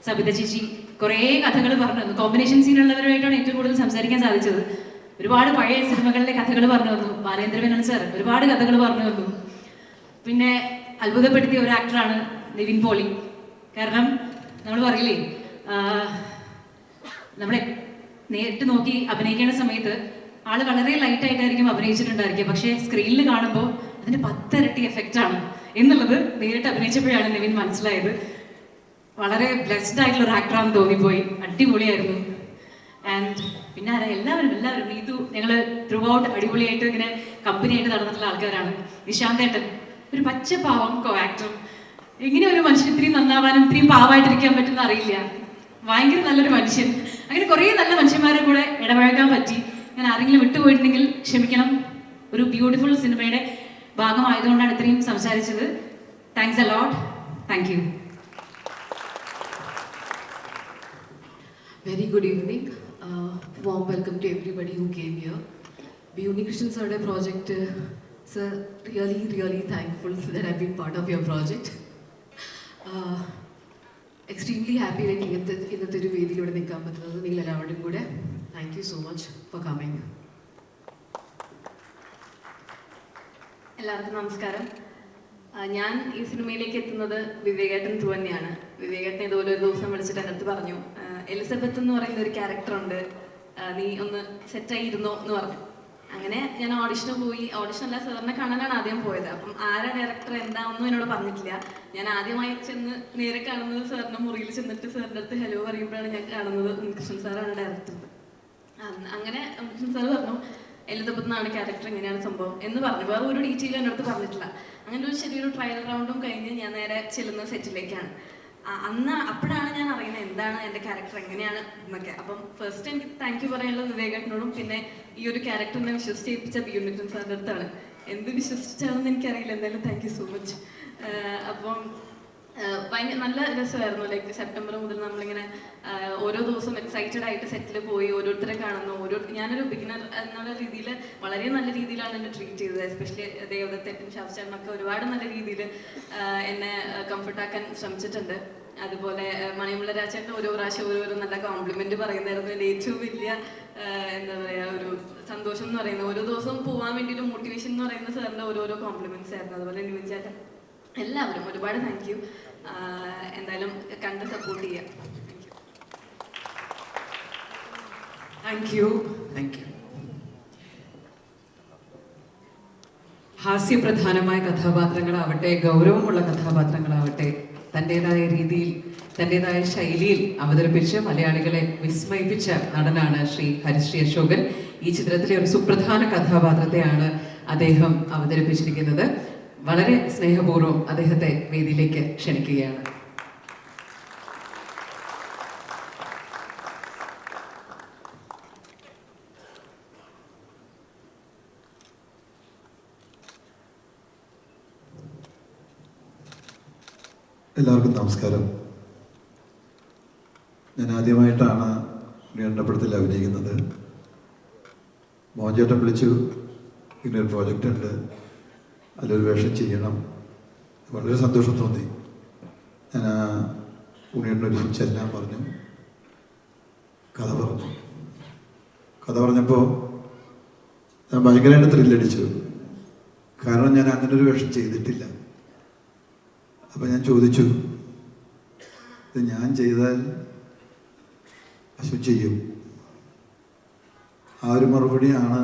സബിത ചേച്ചി കുറേ കഥകൾ പറഞ്ഞു തന്നു. കോമ്പിനേഷൻ സീനുള്ളവരുമായിട്ടാണ് ഏറ്റവും കൂടുതൽ സംസാരിക്കാൻ സാധിച്ചത്. ഒരുപാട് പഴയ സിനിമകളിലെ കഥകൾ പറഞ്ഞു തന്നു. ബാലേന്ദ്ര മേനോൻ സർ ഒരുപാട് കഥകൾ പറഞ്ഞു തന്നു. പിന്നെ അത്ഭുതപ്പെടുത്തിയ ഒരു ആക്ടറാണ് നിവിൻ പോളി. കാരണം നമ്മൾ പറയില്ലേ, നമ്മളെ നേരിട്ട് നോക്കി അഭിനയിക്കേണ്ട സമയത്ത് ആള് വളരെ ലൈറ്റ് ആയിട്ടായിരിക്കും അഭിനയിച്ചിട്ടുണ്ടായിരിക്കുക, പക്ഷേ സ്ക്രീനിൽ കാണുമ്പോൾ അതിന് 10 ഇരട്ടി എഫക്റ്റ് ആണ് എന്നുള്ളത് നേരിട്ട് അഭിനയിച്ചപ്പോഴാണ് നിവിൻ മനസ്സിലായത്. വളരെ ബ്ലെസ്ഡ് ആയിട്ടുള്ള ഒരു ആക്ടറാണെന്ന് തോന്നിപ്പോയി. അടിപൊളിയായിരുന്നു. ആൻഡ് പിന്നെ ആരാ, എല്ലാവരും നീതു, ഞങ്ങൾ ത്രൂ ഔട്ട് അടിപൊളിയായിട്ട് ഇങ്ങനെ കമ്പനിയായിട്ട് നടന്നിട്ടുള്ള ആൾക്കാരാണ്. നിശാന്തേട്ടൻ ഒരു പച്ചപ്പാവം കോ ആക്ടർ. എങ്ങനെ ഒരു മനുഷ്യൻ ഇത്രയും നന്നാവാനും ഇത്രയും പാവമായിട്ടിരിക്കാൻ പറ്റുന്ന അറിയില്ല. ഭയങ്കര നല്ലൊരു മനുഷ്യൻ. അങ്ങനെ കുറേ നല്ല മനുഷ്യന്മാരെ കൂടെ ഇടപഴകാൻ പറ്റി. ഞാൻ ആരെങ്കിലും വിട്ടുപോയിട്ടുണ്ടെങ്കിൽ ക്ഷമിക്കണം. ഒരു ബ്യൂട്ടിഫുൾ സിനിമയുടെ ഭാഗമായതുകൊണ്ടാണ് ഇത്രയും സംസാരിച്ചത്. Thanks a lot. Thank you. Very good evening. Warm welcome to everybody who came here. The Unikrishnan Sir's project, sir, really thankful that I've been part of your project. Extremely happy that ഇന്നത്തെ ഒരു വേദിയിലൂടെ നിൽക്കാൻ പറ്റുന്നത് നിങ്ങൾ എല്ലാവരുടെയും കൂടെ. Thank you so much for coming. എല്ലാവർക്കും നമസ്കാരം. ഞാൻ ഈ സിനിമയിലേക്ക് എത്തുന്നത് വിവേകേട്ടൻ ത്രൂ തന്നെയാണ്. വിവേകേട്ടൻ ഇതുപോലെ ഒരു ദിവസം വിളിച്ചിട്ട് എൻ്റെ അടുത്ത് പറഞ്ഞു, എലിസബത്ത് എന്ന് പറയുന്ന ഒരു ക്യാരക്ടർ ഉണ്ട്, നീ ഒന്ന് സെറ്റായി ഇരുന്നോ എന്ന് പറഞ്ഞു. അങ്ങനെ ഞാൻ ഓഡിഷന് പോയി. ഓഡിഷനല്ല, സാറിനെ കാണാനാണ് ആദ്യം പോയത്. അപ്പം ആരാ ഡയറക്ടർ എന്താ ഒന്നും എന്നോട് പറഞ്ഞിട്ടില്ല. ഞാൻ ആദ്യമായി ചെന്ന് നേരെ കാണുന്നത് സാറിൻ്റെ മുറിയിൽ ചെന്നിട്ട് സാറിൻ്റെ അടുത്ത് ഹലോ പറയുമ്പോഴാണ് ഞാൻ കാണുന്നത് ഉണ്ണികൃഷ്ണൻ സാറാണ് ഡയറക്ടർ. അങ്ങനെ ഉണ്ണികൃഷ്ണൻ സാറ് പറഞ്ഞു, എലിസബത്ത് എന്നാണ് ക്യാരക്ടർ, എങ്ങനെയാണ് സംഭവം എന്ന് പറഞ്ഞു. വേറെ ഒരു ഡീറ്റെയിൽ എൻ്റെ അടുത്ത് പറഞ്ഞിട്ടില്ല. അങ്ങനെ ഒരു ചെറിയൊരു ട്രയൽ റൗണ്ടും കഴിഞ്ഞ് ഞാൻ നേരെ ചെല്ലുന്ന സെറ്റിലേക്കാണ്. അപ്പോഴാണ് ഞാൻ അറിയുന്നത് എന്താണ് എൻ്റെ ക്യാരക്ടർ എങ്ങനെയാണ് എന്നൊക്കെ. അപ്പം ഫസ്റ്റ് എനിക്ക് താങ്ക് യു പറയാനുള്ളത് വിവേകേട്ടനോടും പിന്നെ ഈ ഒരു ക്യാരക്ടറിനെ വിശ്വസിച്ചേൽപ്പിച്ച യുണിക്രൻ സാറിൻ്റെ അടുത്താണ്. എന്ത് വിശ്വസിച്ചാണെന്ന് എനിക്കറിയില്ല, എന്തായാലും താങ്ക് യു സോ മച്ച്. അപ്പം ഭയങ്കര നല്ല രസമായിരുന്നു. ലൈക്ക് സെപ്റ്റംബർ മുതൽ നമ്മളിങ്ങനെ ഓരോ ദിവസം എക്സൈറ്റഡ് ആയിട്ട് സെറ്റിൽ പോയി ഓരോരുത്തരെ കാണുന്നു. ഞാനൊരു ബിഗിനർ എന്നുള്ള രീതിയിൽ വളരെ നല്ല രീതിയിലാണ് എന്നെ ട്രീറ്റ് ചെയ്തത്. എസ്പെഷ്യലി ദേവദത്തേട്ടൻ ശാസ്ത്രനൊക്കെ ഒരുപാട് നല്ല രീതിയിൽ എന്നെ കംഫർട്ടാക്കാൻ ശ്രമിച്ചിട്ടുണ്ട്. അതുപോലെ മണിമുള്ള രാജേട്ടൻ ഓരോ പ്രാവശ്യം ഓരോരോ നല്ല കോംപ്ലിമെന്റ് പറയുന്നായിരുന്നു. എൻ്റെ ഏറ്റവും വലിയ എന്താ പറയുക ഒരു സന്തോഷം എന്ന് പറയുന്നത് ഓരോ ദിവസവും പോകാൻ വേണ്ടി ഒരു മോട്ടിവേഷൻ എന്ന് പറയുന്ന സാറിൻ്റെ ഓരോരോ കോംപ്ലിമെന്റ്സ് ആയിരുന്നു. അതുപോലെ നിവിൻ ചേട്ടൻ, എല്ലാവരും ഒരുപാട് താങ്ക് യു. എന്തായാലും കണ്ട് സപ്പോർട്ട് ചെയ്യാം. Thank you. ഹാസ്യപ്രധാനമായ കഥാപാത്രങ്ങളാവട്ടെ, ഗൗരവമുള്ള കഥാപാത്രങ്ങളാവട്ടെ, തൻ്റെതായ രീതിയിൽ തൻ്റെതായ ശൈലിയിൽ അവതരിപ്പിച്ച് മലയാളികളെ വിസ്മയിപ്പിച്ച നടനാണ് ശ്രീ ഹരിശ്രീ അശോകൻ. ഈ ചിത്രത്തിലെ ഒരു സുപ്രധാന കഥാപാത്രത്തെയാണ് അദ്ദേഹം അവതരിപ്പിച്ചിരിക്കുന്നത്. വളരെ സ്നേഹപൂർവ്വം അദ്ദേഹത്തെ വേദിയിലേക്ക് ക്ഷണിക്കുകയാണ്. എല്ലാവർക്കും നമസ്കാരം. ഞാൻ ആദ്യമായിട്ടാണ് ഉണ്ണിയണ്ണപ്പടത്തിൽ അഭിനയിക്കുന്നത്. മോഹൻചേട്ടൻ വിളിച്ചു, ഇങ്ങനൊരു പ്രോജക്റ്റ് ഉണ്ട്, അതിലൊരു വേഷം ചെയ്യണം. വളരെ സന്തോഷം തോന്നി. ഞാൻ ഉണ്ണിയണ്ണൊരു ചെല്ലാൻ പറഞ്ഞു, കഥ പറഞ്ഞപ്പോൾ ഞാൻ ഭയങ്കരമായിട്ട് ത്രില്ലടിച്ചു. കാരണം ഞാൻ അങ്ങനൊരു വേഷം ചെയ്തിട്ടില്ല. അപ്പം ഞാൻ ചോദിച്ചു, ഇത് ഞാൻ ചെയ്താൽ അശു ചെയ്യും? ആ ഒരു മറുപടിയാണ്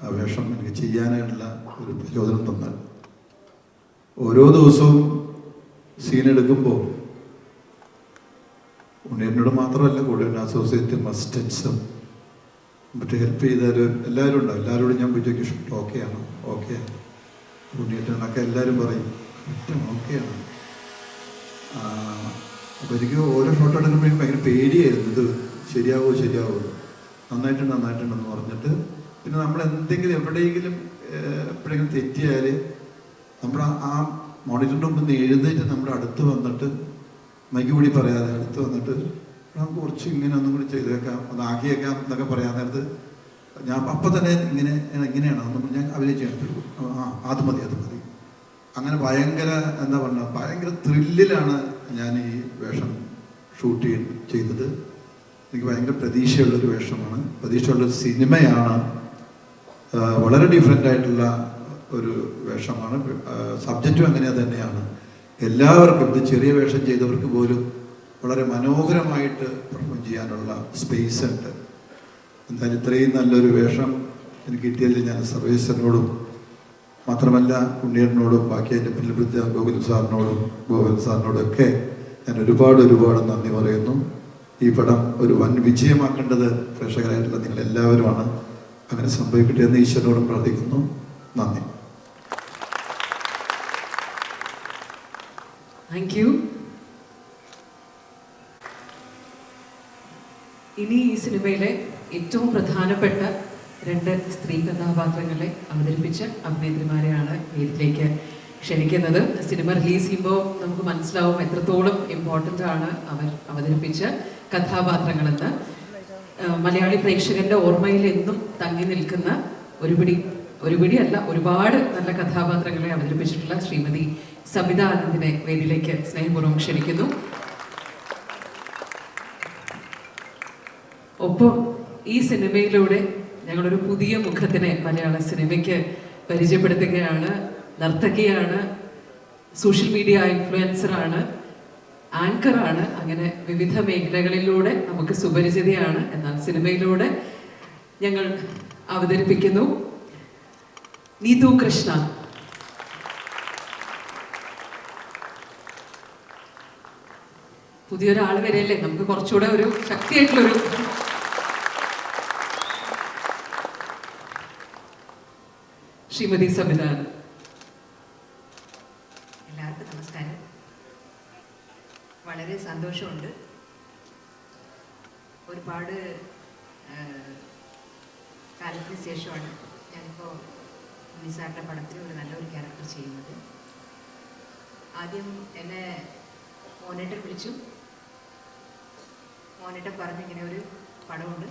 ആ വേഷം എനിക്ക് ചെയ്യാനായിട്ടുള്ള ഒരു പ്രചോദനം തന്നത്. ഓരോ ദിവസവും സീനെടുക്കുമ്പോൾ ഉണ്ണിയനോട് മാത്രമല്ല, കൂടെ അസോസിയേറ്റ് അസിസ്റ്റൻസും മറ്റേ ഹെൽപ്പ് ചെയ്താലും എല്ലാവരും ഉണ്ടാവും. എല്ലാവരോടും ഞാൻ ചോദിക്കും, ഷൂട്ട് ഓക്കെയാണോ? ഓക്കെയാണ്. ഉണ്ണിയേട്ടനൊക്കെ എല്ലാവരും പറയും ഓക്കെയാണ്. അപ്പോൾ എനിക്ക് ഓരോ ഷോട്ട് എടുക്കുമ്പോഴേക്കും ഭയങ്കര പേടിയായിരുന്നു, ഇത് ശരിയാവോ നന്നായിട്ടുണ്ടെന്ന് പറഞ്ഞിട്ട്. പിന്നെ നമ്മൾ എന്തെങ്കിലും എവിടെയെങ്കിലും എപ്പോഴെങ്കിലും തെറ്റിയാൽ നമ്മൾ ആ മോണിറ്ററിൻ്റെ മുമ്പ് എഴുന്നേറ്റ് നമ്മുടെ അടുത്ത് വന്നിട്ട് മൈക്ക് കൂടി പറയാതെ അടുത്ത് വന്നിട്ട് നമുക്ക് കുറച്ച് ഇങ്ങനെ ഒന്നും കൂടി ചെയ്തേക്കാം, ഒന്ന് ആക്കിയേക്കാം എന്നൊക്കെ പറയാൻ നേരത്ത് ഞാൻ അപ്പം തന്നെ ഇങ്ങനെയാണ് ഒന്നും ഞാൻ അഭിനയിച്ചു അത് മതി. അങ്ങനെ ഭയങ്കര എന്താ പറയുക, ഭയങ്കര ത്രില്ലിലാണ് ഞാൻ ഈ വേഷം ഷൂട്ട് ചെയ്തത്. എനിക്ക് ഭയങ്കര പ്രതീക്ഷയുള്ളൊരു വേഷമാണ്, പ്രതീക്ഷയുള്ളൊരു സിനിമയാണ്. വളരെ ഡിഫറെൻ്റ് ആയിട്ടുള്ള ഒരു വേഷമാണ്. സബ്ജക്റ്റും അങ്ങനെ തന്നെയാണ്. എല്ലാവർക്കും, ഇത് ചെറിയ വേഷം ചെയ്തവർക്ക് പോലും വളരെ മനോഹരമായിട്ട് പെർഫോം ചെയ്യാനുള്ള സ്പേസ് ഉണ്ട്. എന്തായാലും ഇത്രയും നല്ലൊരു വേഷം എനിക്ക് കിട്ടിയതിൽ ഞാൻ സർവേശ്വരനോടും മാത്രമല്ല ഉണ്ണിയേട്ടനോടും ബാക്കി എൻ്റെ പിന്നിൽ പിടിച്ച ഗോകുൽ സാറിനോടും ഒക്കെ ഞാൻ ഒരുപാട് നന്ദി പറയുന്നു. ഈ പടം ഒരു വൻ വിജയമാക്കേണ്ടത് പ്രേക്ഷകരായിട്ടുള്ള നിങ്ങളെല്ലാവരുമാണ്. അങ്ങനെ സംഭവിക്കട്ടെ എന്ന് ഈശ്വരനോടും പ്രാർത്ഥിക്കുന്നു. നന്ദി. Thank you. ഇനി ഈ സിനിമയിലെ ഏറ്റവും പ്രധാനപ്പെട്ട 2 സ്ത്രീ കഥാപാത്രങ്ങളെ അവതരിപ്പിച്ച അഭിനേത്രിമാരെയാണ് വേദിയിലേക്ക് ക്ഷണിക്കുന്നത്. സിനിമ റിലീസ് ചെയ്യുമ്പോൾ നമുക്ക് മനസ്സിലാവും എത്രത്തോളം ഇമ്പോർട്ടൻ്റ് ആണ് അവർ അവതരിപ്പിച്ച കഥാപാത്രങ്ങളെന്ന്. മലയാളി പ്രേക്ഷകന്റെ ഓർമ്മയിൽ എന്നും തങ്ങി നിൽക്കുന്ന ഒരുപാട് നല്ല കഥാപാത്രങ്ങളെ അവതരിപ്പിച്ചിട്ടുള്ള ശ്രീമതി സബിത ആനന്ദിനെ വേദിയിലേക്ക് സ്നേഹപൂർവ്വം ക്ഷണിക്കുന്നു. ഒപ്പം ഈ സിനിമയിലൂടെ ഞങ്ങളൊരു പുതിയ മുഖത്തിനെ മലയാള സിനിമയ്ക്ക് പരിചയപ്പെടുത്തുകയാണ്. നർത്തകിയാണ്, സോഷ്യൽ മീഡിയ ഇൻഫ്ലുവൻസറാണ്, ആങ്കറാണ്. അങ്ങനെ വിവിധ മേഖലകളിലൂടെ നമുക്ക് സുപരിചിതയാണ്. എന്നാൽ സിനിമയിലൂടെ ഞങ്ങൾ അവതരിപ്പിക്കുന്നു നീതു കൃഷ്ണ. പുതിയൊരാൾ വരെയല്ലേ, നമുക്ക് കുറച്ചുകൂടെ ഒരു ശക്തിയായിട്ടുള്ളൊരു ശ്രീമതി സംവിധാനം. എല്ലാവർക്കും നമസ്കാരം. വളരെ സന്തോഷമുണ്ട്. ഒരുപാട് കാലത്തിന് ശേഷമാണ് ഞാനിപ്പോൾ നിസാറിൻ്റെ പടത്തിൽ ഒരു നല്ലൊരു ക്യാരക്ടർ ചെയ്യുന്നത്. ആദ്യം എന്നെ മോനേട്ടൻ വിളിച്ചു. മോനേട്ടൻ പറഞ്ഞു ഇങ്ങനെ ഒരു പടമുണ്ട്,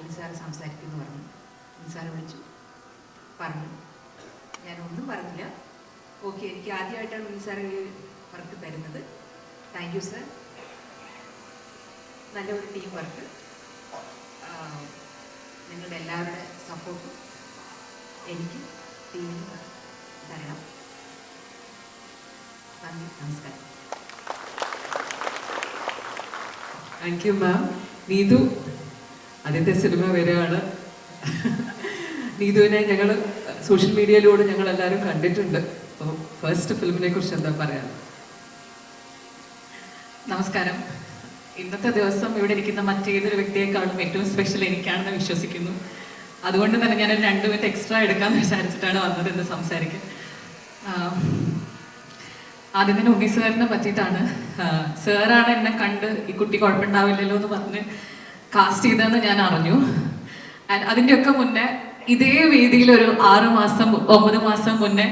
നിസാർ സംസാരിക്കുമെന്ന് പറഞ്ഞു. നിസാർ വിളിച്ചു പറഞ്ഞു. ഞാനൊന്നും പറഞ്ഞില്ല. ഓക്കെ, എനിക്ക് ആദ്യമായിട്ടാണ് നിസാർ ഈ വർക്ക് തരുന്നത്. Thank you sir. നല്ലൊരു ടീം വർക്ക്. നിങ്ങളുടെ എല്ലാവരുടെ സപ്പോർട്ടും എനിക്ക് ടീമിന് തരണം. നന്ദി, നമസ്കാരം. Thank you ma'am. നീതു ആദ്യത്തെ സിനിമ വരെയാണ്. നീതുവിനെ ഞങ്ങൾ സോഷ്യൽ മീഡിയയിലൂടെ ഞങ്ങൾ എല്ലാവരും കണ്ടിട്ടുണ്ട്. അപ്പോൾ ഫസ്റ്റ് ഫിലിമിനെ കുറിച്ച് എന്താ പറയാ? നമസ്കാരം. ഇന്നത്തെ ദിവസം ഇവിടെ ഇരിക്കുന്ന മറ്റേതൊരു വ്യക്തിയെക്കാളും ഏറ്റവും സ്പെഷ്യൽ എനിക്കാണെന്ന് വിശ്വസിക്കുന്നു. അതുകൊണ്ട് തന്നെ ഞാൻ 2 മിനിറ്റ് എക്സ്ട്രാ എടുക്കാമെന്ന് വിചാരിച്ചിട്ടാണ് വന്നത് എന്ന് സംസാരിക്കാൻ. ആദ്യം തന്നെ ഉണ്ണി സാറിനെ പറ്റിയിട്ടാണ്. സാറാണ് എന്നെ കണ്ട് ഈ കുട്ടി കുഴപ്പമുണ്ടാവില്ലല്ലോ എന്ന് പറഞ്ഞ് കാസ്റ്റ് ചെയ്തതെന്ന് ഞാൻ അറിഞ്ഞു. ആൻഡ് അതിൻ്റെയൊക്കെ മുന്നേ ഇതേ വേദിയിൽ ഒരു 9 മാസം മുന്നേ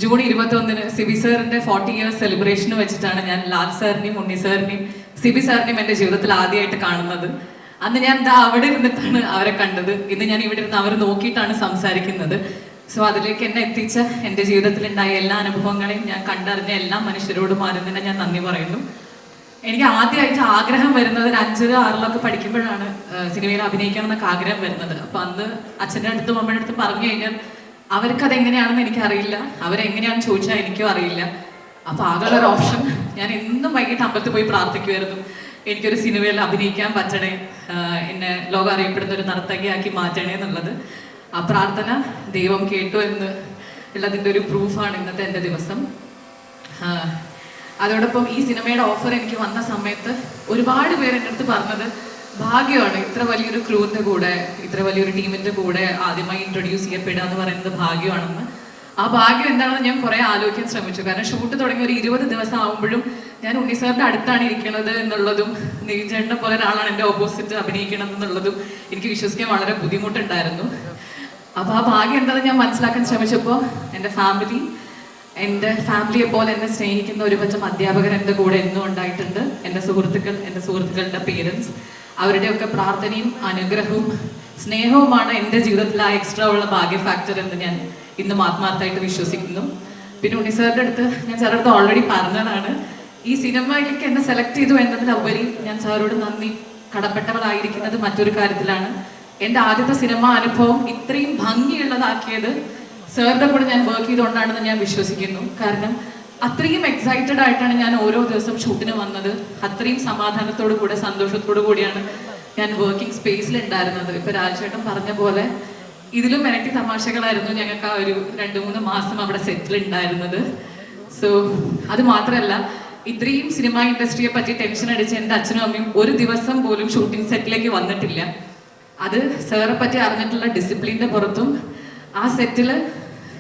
ജൂൺ 21 സിബി സാറിൻ്റെ 40 ഇയേഴ്സ് സെലിബ്രേഷന് വെച്ചിട്ടാണ് ഞാൻ ലാൽ സാറിനെയും ഉണ്ണി സാറിനെയും സിബി സാറിനെയും എൻ്റെ ജീവിതത്തിൽ ആദ്യമായിട്ട് കാണുന്നത്. അന്ന് ഞാൻ അവിടെ ഇരുന്നിട്ടാണ് അവരെ കണ്ടത്. ഇന്ന് ഞാൻ ഇവിടെ ഇരുന്ന് അവർ നോക്കിയിട്ടാണ് സംസാരിക്കുന്നത്. സോ അതിലേക്ക് എന്നെ എത്തിച്ച എൻ്റെ ജീവിതത്തിലുണ്ടായ എല്ലാ അനുഭവങ്ങളെയും ഞാൻ കണ്ടറിഞ്ഞ എല്ലാ മനുഷ്യരോടും ആദ്യം തന്നെ ഞാൻ നന്ദി പറയുന്നു. എനിക്ക് ആദ്യമായിട്ട് ആഗ്രഹം വരുന്നത് 5, 6 പഠിക്കുമ്പോഴാണ് സിനിമയിൽ അഭിനയിക്കണം എന്നൊക്കെ ആഗ്രഹം വരുന്നത്. അപ്പം അന്ന് അച്ഛൻ്റെ അടുത്തും അമ്മയുടെ അടുത്തും പറഞ്ഞു കഴിഞ്ഞാൽ അവർക്കത് എങ്ങനെയാണെന്ന് എനിക്കറിയില്ല, അവരെങ്ങനെയാണെന്ന് ചോദിച്ചാൽ എനിക്കും അറിയില്ല. അപ്പോൾ ആകെയുള്ള ഒരു ഓപ്ഷൻ ഞാൻ എന്നും വൈകിട്ട് അമ്പലത്തിൽ പോയി പ്രാർത്ഥിക്കുമായിരുന്നു, എനിക്കൊരു സിനിമയിൽ അഭിനയിക്കാൻ പറ്റണേ, എന്നെ ലോകം അറിയപ്പെടുന്ന ഒരു നർത്തകിയാക്കി മാറ്റണേ എന്നുള്ളത്. ആ പ്രാർത്ഥന ദൈവം കേട്ടു എന്ന് ഉള്ളതിൻ്റെ ഒരു പ്രൂഫാണ് ഇന്നത്തെ എൻ്റെ ദിവസം. അതോടൊപ്പം ഈ സിനിമയുടെ ഓഫർ എനിക്ക് വന്ന സമയത്ത് ഒരുപാട് പേര് എൻ്റെ അടുത്ത് പറഞ്ഞത് ഭാഗ്യമാണ്, ഇത്ര വലിയൊരു ക്രൂവിൻ്റെ കൂടെ, ഇത്ര വലിയൊരു ടീമിൻ്റെ കൂടെ ആദ്യമായി ഇൻട്രൊഡ്യൂസ് ചെയ്യപ്പെടുക എന്ന് പറയുന്നത് ഭാഗ്യമാണെന്ന്. ആ ഭാഗ്യം എന്താണെന്ന് ഞാൻ കുറേ ആലോചിക്കാൻ ശ്രമിച്ചു. കാരണം ഷൂട്ട് തുടങ്ങി ഒരു 20 ദിവസം ആകുമ്പോഴും ഞാൻ ഉണ്ണി സാറിൻ്റെ അടുത്താണ് ഇരിക്കുന്നത് എന്നുള്ളതും നീചേട്ടനെ പോലെ ഒരാളാണ് എൻ്റെ ഓപ്പോസിറ്റ് അഭിനയിക്കണത് എന്നുള്ളതും എനിക്ക് വിശ്വസിക്കാൻ വളരെ ബുദ്ധിമുട്ടുണ്ടായിരുന്നു. അപ്പോൾ ആ ഭാഗ്യം എന്താണെന്ന് ഞാൻ മനസ്സിലാക്കാൻ ശ്രമിച്ചപ്പോൾ എൻ്റെ ഫാമിലിയെ പോലെ എന്നെ സ്നേഹിക്കുന്ന ഒരു പറ്റം അധ്യാപകർ എൻ്റെ കൂടെ എന്നും ഉണ്ടായിട്ടുണ്ട്. എൻ്റെ സുഹൃത്തുക്കളുടെ പേരൻസ്, അവരുടെയൊക്കെ പ്രാർത്ഥനയും അനുഗ്രഹവും സ്നേഹവുമാണ് എൻ്റെ ജീവിതത്തിൽ ആ എക്സ്ട്രാ ഉള്ള ഭാഗ്യ ഫാക്ടർ എന്ന് ഞാൻ ഇന്നും ആത്മാർത്ഥമായിട്ട് വിശ്വസിക്കുന്നു. പിന്നെ ഉണ്ണി സാറിൻ്റെ അടുത്ത് ഞാൻ സാറിൻ്റെ അടുത്ത് ഓൾറെഡി പറഞ്ഞതാണ്, ഈ സിനിമയിലേക്ക് എന്നെ സെലക്ട് ചെയ്തു എന്നതിലുപരി ഞാൻ സാറോട് നന്ദി കടപ്പെട്ടവളായിരിക്കുന്നത് മറ്റൊരു കാര്യത്തിലാണ്. എൻ്റെ ആദ്യത്തെ സിനിമ അനുഭവം ഇത്രയും ഭംഗിയുള്ളതാക്കിയത് സാറിൻ്റെ കൂടെ ഞാൻ വർക്ക് ചെയ്തുകൊണ്ടാണെന്ന് ഞാൻ വിശ്വസിക്കുന്നു. കാരണം അത്രയും എക്സൈറ്റഡ് ആയിട്ടാണ് ഞാൻ ഓരോ ദിവസം ഷൂട്ടിന് വന്നത്. അത്രയും സമാധാനത്തോടു കൂടെ സന്തോഷത്തോടു കൂടിയാണ് ഞാൻ വർക്കിംഗ് സ്പേസിൽ ഉണ്ടായിരുന്നത്. ഇപ്പൊ രാജേട്ടൻ പറഞ്ഞ പോലെ ഇതിലും ഇരട്ടി തമാശകളായിരുന്നു ഞങ്ങൾക്ക് ആ ഒരു 2-3 മാസം അവിടെ സെറ്റിൽ ഉണ്ടായിരുന്നത്. സോ അത് മാത്രമല്ല, ഇത്രയും സിനിമ ഇൻഡസ്ട്രിയെ പറ്റി ടെൻഷൻ അടിച്ച് എൻ്റെ അച്ഛനും അമ്മയും ഒരു ദിവസം പോലും ഷൂട്ടിംഗ് സെറ്റിലേക്ക് വന്നിട്ടില്ല. അത് സാറെ പറ്റി അറിഞ്ഞിട്ടുള്ള ഡിസിപ്ലിൻ്റെ പുറത്തും ആ സെറ്റിൽ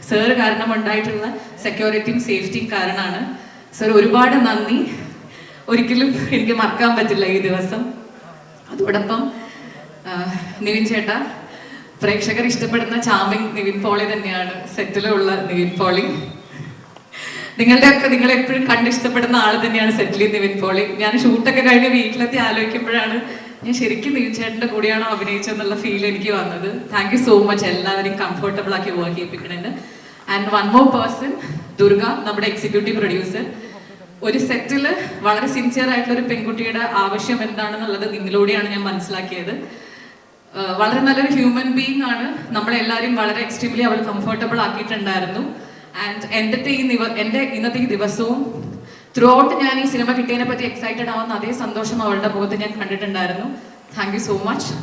സാറ് കാരണം ഉണ്ടായിട്ടുള്ള സെക്യൂരിറ്റിയും സേഫ്റ്റിയും കാരണമാണ്. സാർ ഒരുപാട് നന്ദി. ഒരിക്കലും എനിക്ക് മറക്കാൻ പറ്റില്ല ഈ ദിവസം. അതോടൊപ്പം നിവിൻ ചേട്ടാ, പ്രേക്ഷകർ ഇഷ്ടപ്പെടുന്ന ചാമിങ് നിവിൻ പോളി തന്നെയാണ് സെറ്റിലുള്ള നിവിൻ പോളി. നിങ്ങളെപ്പോഴും കണ്ടിഷ്ടപ്പെടുന്ന ആൾ തന്നെയാണ് സെറ്റിൽ നിവിൻ പോളി. ഞാൻ ഷൂട്ടൊക്കെ കഴിഞ്ഞ് വീട്ടിലെത്തി ആലോചിക്കുമ്പോഴാണ് ഞാൻ ശരിക്കും നിവിൻ ചേട്ടൻ്റെ കൂടെയാണോ അഭിനയിച്ചതെന്നുള്ള ഫീൽ എനിക്ക് വന്നത്. താങ്ക് യു സോ മച്ച്, എല്ലാവരെയും കംഫർട്ടബിൾ ആക്കി വർക്ക് ചെയ്യിപ്പിക്കണുണ്ട്. And one more person, Durga, നമ്മുടെ എക്സിക്യൂട്ടീവ് പ്രൊഡ്യൂസർ. ഒരു സെറ്റിൽ വളരെ സിൻസിയർ ആയിട്ടുള്ള ഒരു പെൺകുട്ടിയുടെ ആവശ്യം എന്താണെന്നുള്ളത് നിങ്ങളിലൂടെയാണ് ഞാൻ മനസ്സിലാക്കിയത്. വളരെ നല്ലൊരു ഹ്യൂമൻ ബീങ് ആണ്. നമ്മളെല്ലാവരും വളരെ എക്സ്ട്രീംലി അവൾ കംഫർട്ടബിൾ ആക്കിയിട്ടുണ്ടായിരുന്നു. ആൻഡ് എൻ്റെ ഇന്നത്തെ ഈ ദിവസവും ത്രൂ ഔട്ട് ഞാൻ ഈ സിനിമ കിട്ടിയതിനെ പറ്റി എക്സൈറ്റഡ് ആവുന്ന അതേ സന്തോഷം അവളുടെ മുഖത്ത് ഞാൻ കണ്ടിട്ടുണ്ടായിരുന്നു. Thank you so much.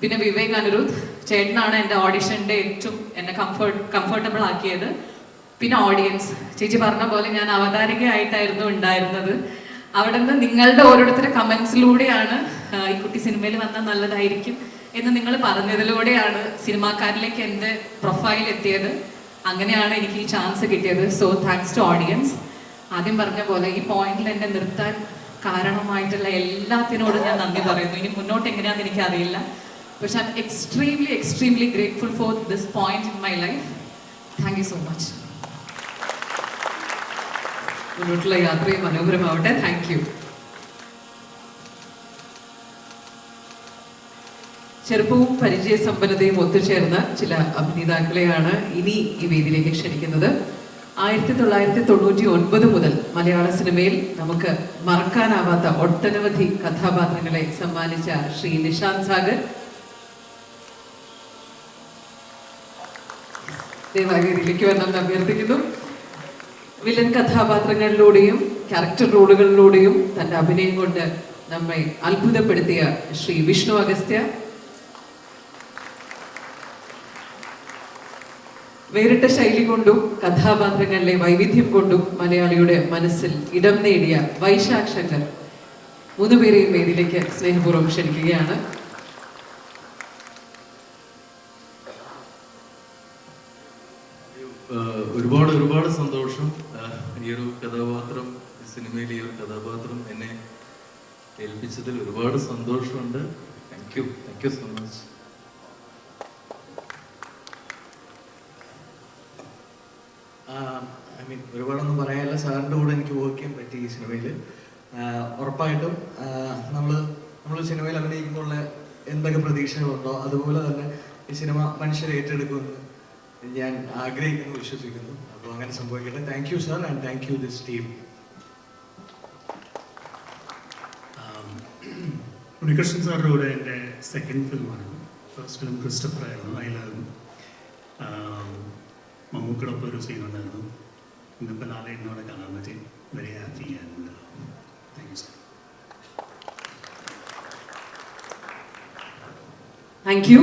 പിന്നെ വിവേക് അനിരുദ്ധ് ചേട്ടനാണ് എൻ്റെ ഓഡിഷൻ്റെ ഏറ്റവും എന്നെ കംഫർട്ടബിൾ ആക്കിയത്. പിന്നെ ഓഡിയൻസ്, ചേച്ചി പറഞ്ഞ പോലെ ഞാൻ അവതാരികയായിട്ടായിരുന്നു ഉണ്ടായിരുന്നത്. അവിടെ നിന്ന് നിങ്ങളുടെ ഓരോരുത്തരുടെ കമൻസിലൂടെയാണ് ഈ കുട്ടി സിനിമയിൽ വന്നാൽ നല്ലതായിരിക്കും എന്ന് നിങ്ങൾ പറഞ്ഞതിലൂടെയാണ് സിനിമാക്കാരിലേക്ക് എൻ്റെ പ്രൊഫൈൽ എത്തിയത്. അങ്ങനെയാണ് എനിക്ക് ഈ ചാൻസ് കിട്ടിയത്. So thanks to audience. ആദ്യം പറഞ്ഞ പോലെ ഈ പോയിന്റിൽ എന്നെ നിർത്താൻ കാരണമായിട്ടുള്ള എല്ലാത്തിനോടും ഞാൻ നന്ദി പറയുന്നു. ഇനി മുന്നോട്ട് എങ്ങനെയാണെന്ന് എനിക്കറിയില്ല. പക്ഷെ I am extremely grateful for this point in my life. Thank you so much. മുന്നോട്ടുള്ള യാത്രയും മനോഹരമാവട്ടെ. Thank you. ചെറുപ്പവും പരിചയസമ്പന്നതയും ഒത്തുചേർന്ന ചില അഭിനേതാക്കളെയാണ് ഇനി ഈ വേദിയിലേക്ക് ക്ഷണിക്കുന്നത്. 1999 മുതൽ മലയാള സിനിമയിൽ നമുക്ക് മറക്കാനാവാത്ത ഒട്ടനവധി കഥാപാത്രങ്ങളെ സമ്മാനിച്ച ശ്രീ നിഷാന്ത് സാഗർ ദേവാലയത്തിലേക്ക് വന്നെന്ന് അഭ്യർത്ഥിക്കുന്നു. വില്ലൻ കഥാപാത്രങ്ങളിലൂടെയും ക്യാരക്ടർ റോളുകളിലൂടെയും തന്റെ അഭിനയം കൊണ്ട് നമ്മെ അത്ഭുതപ്പെടുത്തിയ ശ്രീ വിഷ്ണു അഗസ്ത്യ, വേറിട്ട ശൈലി കൊണ്ടും കഥാപാത്രങ്ങളിലെ വൈവിധ്യം കൊണ്ടും മലയാളിയുടെ മനസ്സിൽ ഇടം നേടിയ വൈശാഖ് ശങ്കർ, 3 പേരെയും വേദിയിലേക്ക് സ്നേഹപൂർവ്വം ക്ഷണിക്കുകയാണ്. ഒരുപാട് സന്തോഷം. ഈ ഒരു കഥാപാത്രം, സിനിമയിൽ ഈ ഒരു കഥാപാത്രം എന്നെ ഏൽപ്പിച്ചതിൽ ഒരുപാട് സന്തോഷമുണ്ട്. Thank you so much. ഒരുപാടൊന്നും പറയാനില്ല. സാറിൻ്റെ കൂടെ എനിക്ക് വർക്ക് ചെയ്യാൻ പറ്റി ഈ സിനിമയിൽ. ഉറപ്പായിട്ടും നമ്മൾ സിനിമയിൽ അഭിനയിക്കുമ്പോൾ എന്തൊക്കെ പ്രതീക്ഷകളുണ്ടോ അതുപോലെ തന്നെ ഈ സിനിമ മനുഷ്യരെ ഏറ്റെടുക്കുമെന്ന് ഞാൻ ആഗ്രഹിക്കുന്നു, വിശ്വസിക്കുന്നു. അപ്പോൾ അങ്ങനെ സംഭവിക്കട്ടെ. Thank you sir and thank you this team. Unnikrishnan സാറിൻ്റെ കൂടെ എൻ്റെ സെക്കൻഡ് ഫിലിമാണ്. ഫസ്റ്റ് ഫിലിം ക്രിസ്റ്റഫർ ആയിരുന്നു. അതിൽ മമ്മൂക്കടൊപ്പം ഒരു സീൻ ഉണ്ടായിരുന്നു. ഇന്നിപ്പോൾ ലാലേട്ടനോടെ കാണാൻ പറ്റി. Very happy and thank you sir. Thank U.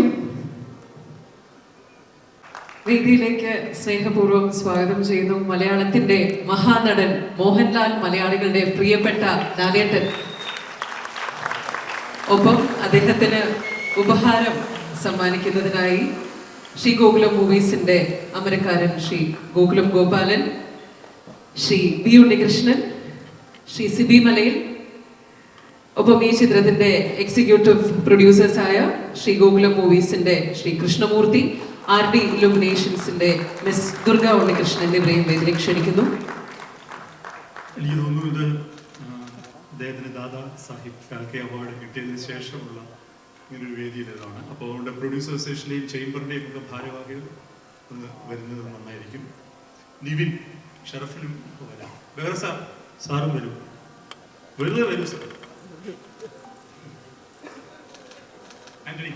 വേദിയിലേക്ക് സ്നേഹപൂർവ്വം സ്വാഗതം ചെയ്യുന്നു മലയാളത്തിന്റെ മഹാനടൻ മോഹൻലാൽ, മലയാളികളുടെ പ്രിയപ്പെട്ട ലാലേട്ടൻ. ഒപ്പം അദ്ദേഹത്തിന് ഉപഹാരം സമ്മാനിക്കുന്നതിനായി ശ്രീ ഗോകുലം മൂവീസിന്റെ അമരക്കാരൻ ശ്രീ ഗോകുലം ഗോപാലൻ, ശ്രീ ബി ഉണ്ണികൃഷ്ണൻ, ശ്രീ സിബി മലയിൽ, ഒപ്പം ഈ ചിത്രത്തിന്റെ എക്സിക്യൂട്ടീവ് പ്രൊഡ്യൂസേഴ്സായ ശ്രീ ഗോകുലം മൂവീസിന്റെ ശ്രീ കൃഷ്ണമൂർത്തി, RD ഇലുമിനേഷൻസിന്റെ മിസ് ദുർഗ ഉണ്ണികൃഷ്ണൻ എന്നിവരെയും വേദിയിലേക്ക് ക്ഷണിക്കുന്നു. എനിക്ക് തോന്നുന്നു ഇത് അദ്ദേഹത്തിന് ദാദാ സാഹിബ് ഫാൽക്കെ അവാർഡ് കിട്ടിയതിന് ശേഷമുള്ള ഇങ്ങനൊരു വേദിയിലേതാണ്. അപ്പോൾ അതുകൊണ്ട് പ്രൊഡ്യൂസർ അസോസിയേഷൻ്റെയും ചേംബറിൻ്റെയും ഒക്കെ ഭാരവാഹികൾ ഒന്ന് വരുന്നത് നന്നായിരിക്കും. നിവിൻ, ഷറഫിനും വരാം. വേറെ സാറും വരും. വെറുതെ വരും സാർ. ആന്റണി,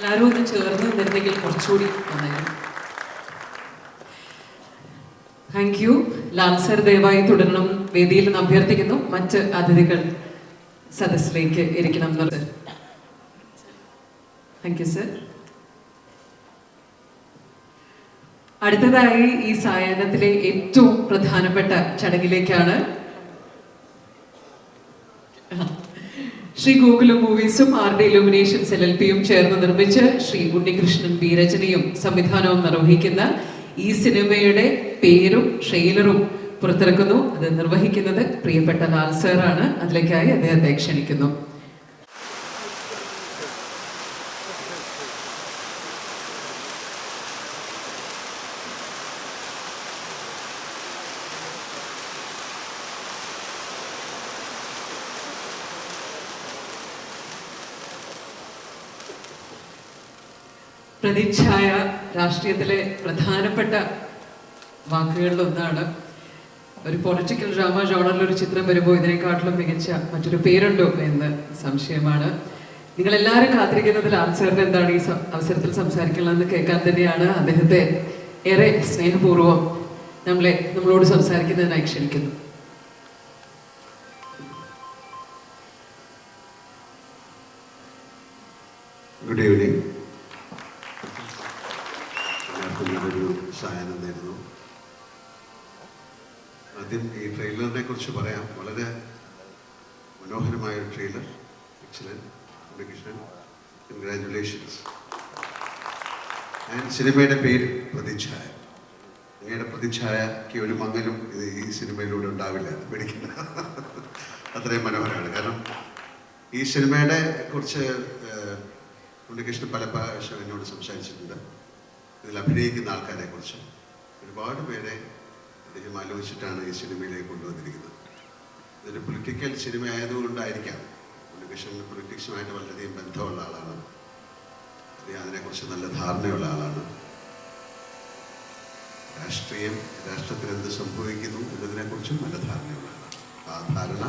എല്ലാവരും ഒന്ന് ചേർന്ന് നിന്നിരുന്നെങ്കിൽ കുറച്ചുകൂടി നന്നായിരുന്നു. Thank you. ലാൽ സർ ദയവായി തുടരണം. വേദിയിൽ നിന്ന് അഭ്യർത്ഥിക്കുന്നു. മറ്റ് അതിഥികൾ സദസ്സിലേക്ക് ഇരിക്കണം എന്നുള്ളത്. Thank you sir. അടുത്തതായി ഈ സായാഹ്നത്തിലെ ഏറ്റവും പ്രധാനപ്പെട്ട ചടങ്ങിലേക്കാണ് ശ്രീ ഗോകുലം മൂവീസും RD ഇലുമിനേഷൻസ് LLPയും ചേർന്ന് നിർമ്മിച്ച് ശ്രീ ഉണ്ണികൃഷ്ണൻ B രചനയും സംവിധാനവും നിർവഹിക്കുന്ന ഈ സിനിമയുടെ പേരും ട്രെയിലറും പുറത്തിറക്കുന്നു. അത് നിർവഹിക്കുന്നത് പ്രിയപ്പെട്ട ലാൽ സാറാണ്. അതിലേക്കായി അദ്ദേഹത്തെ ക്ഷണിക്കുന്നു. പ്രതിച്ഛായ രാഷ്ട്രീയത്തിലെ പ്രധാനപ്പെട്ട വാക്കുകളിലൊന്നാണ്. ഒരു പൊളിറ്റിക്കൽ ഡ്രാമ ജോണറിലൊരു ചിത്രം വരുമ്പോൾ ഇതിനെക്കാട്ടിലും മികച്ച മറ്റൊരു പേരുണ്ടോ എന്ന് സംശയമാണ്. നിങ്ങളെല്ലാവരും കാത്തിരിക്കുന്നത് ലാൽ സാറിന് എന്താണ് ഈ അവസരത്തിൽ സംസാരിക്കണമെന്ന് കേൾക്കാൻ തന്നെയാണ്. അദ്ദേഹത്തെ ഏറെ സ്നേഹപൂർവ്വം നമ്മളോട് സംസാരിക്കുന്നതിനായി ക്ഷണിക്കുന്നു. Good evening. ഒരു സായാഹ്നം നേരുന്നു. ആദ്യം ഈ ട്രെയിലറിനെ കുറിച്ച് പറയാം. വളരെ മനോഹരമായ ഒരു trailer. Excellent. Unnikrishnan, congratulations. And സിനിമയുടെ പേര് പ്രതിച്ഛായ. അങ്ങയുടെ പ്രതിച്ഛായക്ക് ഒരു മങ്ങലും ഇത് ഈ സിനിമയിലൂടെ ഉണ്ടാവില്ല, പേടിക്കില്ല. അത്രയും മനോഹരമാണ്. കാരണം ഈ സിനിമയുടെ കുറിച്ച് ഉണ്ണികൃഷ്ണൻ പല പ്രാവശ്യം എന്നോട് സംസാരിച്ചിട്ടുണ്ട്. ഇതിൽ അഭിനയിക്കുന്ന ആൾക്കാരെ കുറിച്ച് ഒരുപാട് പേരെ അദ്ദേഹം ആലോചിച്ചിട്ടാണ് ഈ സിനിമയിലേക്ക് കൊണ്ടുവന്നിരിക്കുന്നത്. ഇതൊരു പൊളിറ്റിക്കൽ സിനിമ ആയതുകൊണ്ടായിരിക്കാം. ഉണ്ണികൃഷ്ണൻ പൊളിറ്റിക്സുമായിട്ട് വളരെയധികം ബന്ധമുള്ള ആളാണ്. അദ്ദേഹം അതിനെക്കുറിച്ച് നല്ല ധാരണയുള്ള ആളാണ്. രാഷ്ട്രത്തിൽ എന്ത് സംഭവിക്കുന്നു എന്നതിനെക്കുറിച്ചും നല്ല ധാരണയുള്ള ആളാണ്. ആ ധാരണ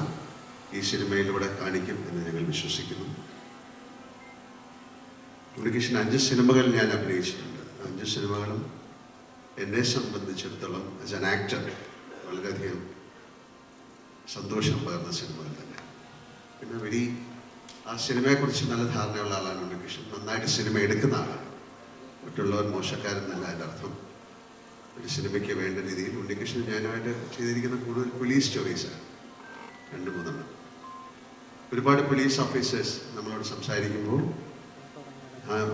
ഈ സിനിമയിലൂടെ കാണിക്കും എന്ന് ഞങ്ങൾ വിശ്വസിക്കുന്നു. ഉണ്ണികൃഷ്ണൻ 5 സിനിമകൾ ഞാൻ അഭിനയിച്ചിട്ടുണ്ട്. 5 സിനിമകളും എന്നെ സംബന്ധിച്ചിടത്തോളം ആസ് ആൻ ആക്ടർ വളരെയധികം സന്തോഷം പകർന്ന സിനിമകൾ തന്നെ. പിന്നെ ആ സിനിമയെക്കുറിച്ച് നല്ല ധാരണയുള്ള ആളാണ് ഉണ്ണികൃഷ്ണൻ. നന്നായിട്ട് സിനിമ എടുക്കുന്ന ആളാണ്. മറ്റുള്ളവർ മോശക്കാരെന്നല്ല അതിൻ്റെ അർത്ഥം. ഒരു സിനിമയ്ക്ക് വേണ്ട രീതിയിൽ ഉണ്ണികൃഷ്ണൻ ഞാനുമായിട്ട് ചെയ്തിരിക്കുന്ന കൂടുതൽ പോലീസ് സ്റ്റോറീസാണ്. 2-3 ഒരുപാട് പോലീസ് ഓഫീസേഴ്സ് നമ്മളോട് സംസാരിക്കുമ്പോൾ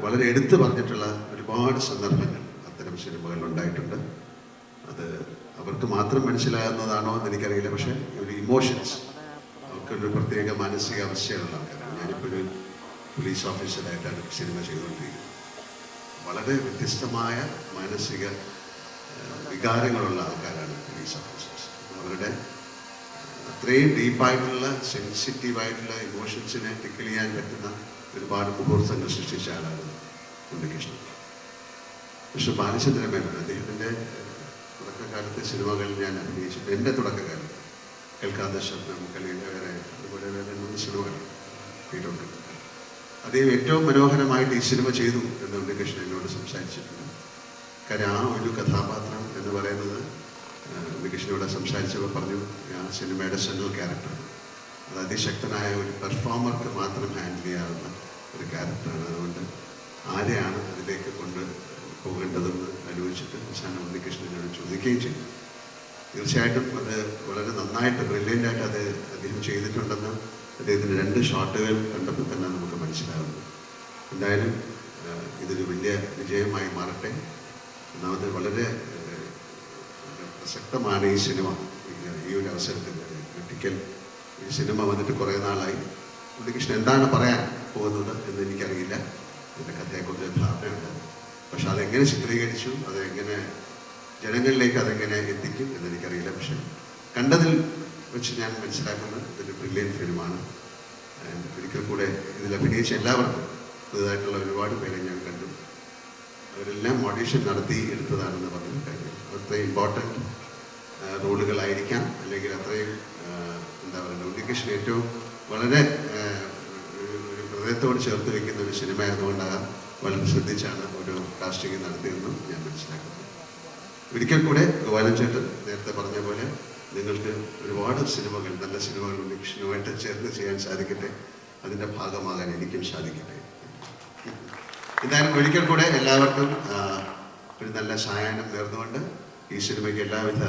വളരെ എടുത്തു പറഞ്ഞിട്ടുള്ള ഒരുപാട് സന്ദർഭങ്ങൾ അത്തരം സിനിമകൾ ഉണ്ടായിട്ടുണ്ട്. അത് അവർക്ക് മാത്രം മനസ്സിലാകുന്നതാണോ എന്ന് എനിക്കറിയില്ല. പക്ഷേ ഒരു ഇമോഷൻസ്, അവർക്കൊരു പ്രത്യേക മാനസികാവസ്ഥയുള്ള ആൾക്കാരാണ്. ഞാനിപ്പോൾ ഒരു പോലീസ് ഓഫീസറായിട്ടാണ് സിനിമ ചെയ്തുകൊണ്ടിരിക്കുന്നത്. വളരെ വ്യത്യസ്തമായ മാനസിക വികാരങ്ങളുള്ള ആൾക്കാരാണ് പോലീസ് ഓഫീസേഴ്സ്. അവരുടെ അത്രയും ഡീപ്പായിട്ടുള്ള സെൻസിറ്റീവായിട്ടുള്ള ഇമോഷൻസിനെ ടിക്കിൾ ചെയ്യാൻ പറ്റുന്ന ഒരുപാട് മുഹൂർത്തങ്ങൾ സൃഷ്ടിച്ച ആളാണ് ഉണ്ണികൃഷ്ണൻ. പക്ഷെ ബാലചന്ദ്രൻ മേനോൻ അദ്ദേഹത്തിൻ്റെ തുടക്കകാലത്തെ സിനിമകൾ ഞാൻ അഭിനയിച്ചിട്ടുണ്ട്. എൻ്റെ തുടക്കകാലത്ത് കേൾക്കാത്ത ശബ്ദം, വേറെ അതുപോലെ 2-3 സിനിമകൾ ചെയ്തിട്ടുണ്ട്. അദ്ദേഹം ഏറ്റവും മനോഹരമായിട്ട് ഈ സിനിമ ചെയ്തു എന്ന് ഉണ്ണികൃഷ്ണൻ എന്നോട് സംസാരിച്ചിട്ടുണ്ട്. കാര്യം ആ ഒരു കഥാപാത്രം എന്ന് പറയുന്നത് ഉണ്ണികൃഷ്ണനോട് സംസാരിച്ചപ്പോൾ പറഞ്ഞു, ആ സിനിമയുടെ സെൻട്രൽ ക്യാരക്ടർ അത് അതിശക്തനായ ഒരു പെർഫോമർക്ക് മാത്രം ഹാൻഡിൽ ചെയ്യാവുന്ന ഒരു ക്യാരക്ടറാണ്. അതുകൊണ്ട് ആരെയാണ് അതിലേക്ക് കൊണ്ട് പോകേണ്ടതെന്ന് ആലോചിച്ചിട്ട് അവസാനം ഉണ്ണികൃഷ്ണനോട് ചോദിക്കുകയും ചെയ്തു. തീർച്ചയായിട്ടും അത് വളരെ നന്നായിട്ട് ബ്രില്യൻ്റായിട്ട് അത് അദ്ദേഹം ചെയ്തിട്ടുണ്ടെന്ന് അദ്ദേഹത്തിന് 2 ഷോട്ടുകൾ കണ്ടപ്പോൾ തന്നെ നമുക്ക് മനസ്സിലാകുന്നു. എന്തായാലും ഇതൊരു വലിയ വിജയമായി മാറട്ടെ. ഒന്നാമത് വളരെ പ്രസക്തമാണ് ഈ സിനിമ. ഈ ഒരു അവസരത്തിൽ ക്രിട്ടിക്കൽ ഈ സിനിമ വന്നിട്ട് കുറേ നാളായി. ഉണ്ണികൃഷ്ണൻ എന്താണ് പറയാൻ പോകുന്നത് എന്ന് എനിക്കറിയില്ല. എൻ്റെ കഥയെക്കുറിച്ച് ധാരണയുണ്ട്. പക്ഷെ അതെങ്ങനെ ചിത്രീകരിച്ചു, അതെങ്ങനെ ജനങ്ങളിലേക്ക് അതെങ്ങനെ എത്തിക്കും എന്നെനിക്കറിയില്ല. പക്ഷെ കണ്ടതിൽ വെച്ച് ഞാൻ മനസ്സിലാക്കുന്നത് ഇതൊരു ബ്രില്യൻറ്റ് ഫിലിമാണ്. ഒരിക്കൽ കൂടെ ഇതിൽ അഭിനയിച്ച എല്ലാവർക്കും പുതുതായിട്ടുള്ള ഒരുപാട് പേരെ ഞാൻ കണ്ടു. അവരെല്ലാം ഓഡീഷൻ നടത്തി എടുത്തതാണെന്ന് പറഞ്ഞു. കാര്യം അത്രയും ഇമ്പോർട്ടൻറ്റ് റോളുകളായിരിക്കാം, അല്ലെങ്കിൽ അത്രയും എന്താ പറയുക, ഉണ്ണികൃഷ്ണൻ ഏറ്റവും വളരെ ഒരു ഹൃദയത്തോട് ചേർത്ത് വയ്ക്കുന്ന ഒരു സിനിമ ആയതുകൊണ്ടാകാം വളരെ ശ്രദ്ധിച്ചാണ് ഒരു കാസ്റ്റിംഗ് നടത്തിയതെന്നും ഞാൻ മനസ്സിലാക്കുന്നു. ഒരിക്കൽ കൂടെ ഗോപാലൻ ചേട്ടൻ നേരത്തെ പറഞ്ഞ പോലെ നിങ്ങൾക്ക് ഒരുപാട് സിനിമകൾ, നല്ല സിനിമകൾ ഉണ്ണികൃഷ്ണനുമായിട്ട് ചേർന്ന് ചെയ്യാൻ സാധിക്കട്ടെ, അതിൻ്റെ ഭാഗമാകാൻ എനിക്കും സാധിക്കട്ടെ. എന്തായാലും ഒരിക്കൽ കൂടെ എല്ലാവർക്കും ഒരു നല്ല സായാഹ്നം നേർന്നുകൊണ്ട് ഈ സിനിമയ്ക്ക് എല്ലാവിധ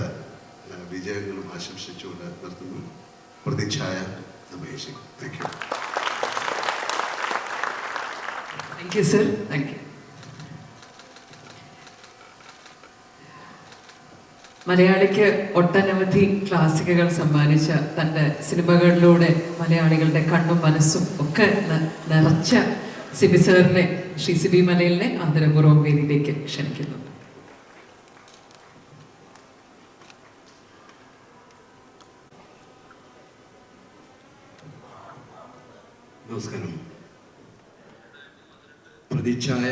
വിജയങ്ങളും ആശംസിച്ചുകൊണ്ട് നിർത്തുന്നു. പ്രതിച്ഛായ amazing. Thank you. Thank you sir. Thank you. മലയാളിക്ക് ഒട്ടനവധി ക്ലാസിക്കുകൾ സമ്മാനിച്ച തൻ്റെ സിനിമകളിലൂടെ മലയാളികളുടെ കണ്ണും മനസ്സും ഒക്കെ നിറച്ച സിബി സാറിനെ, ശ്രീ സിബി മലയിലിനെ ആദരപൂർവ്വം വേദിയിലേക്ക് ക്ഷണിക്കുന്നു. നമസ്കാരം. പ്രതിച്ഛായ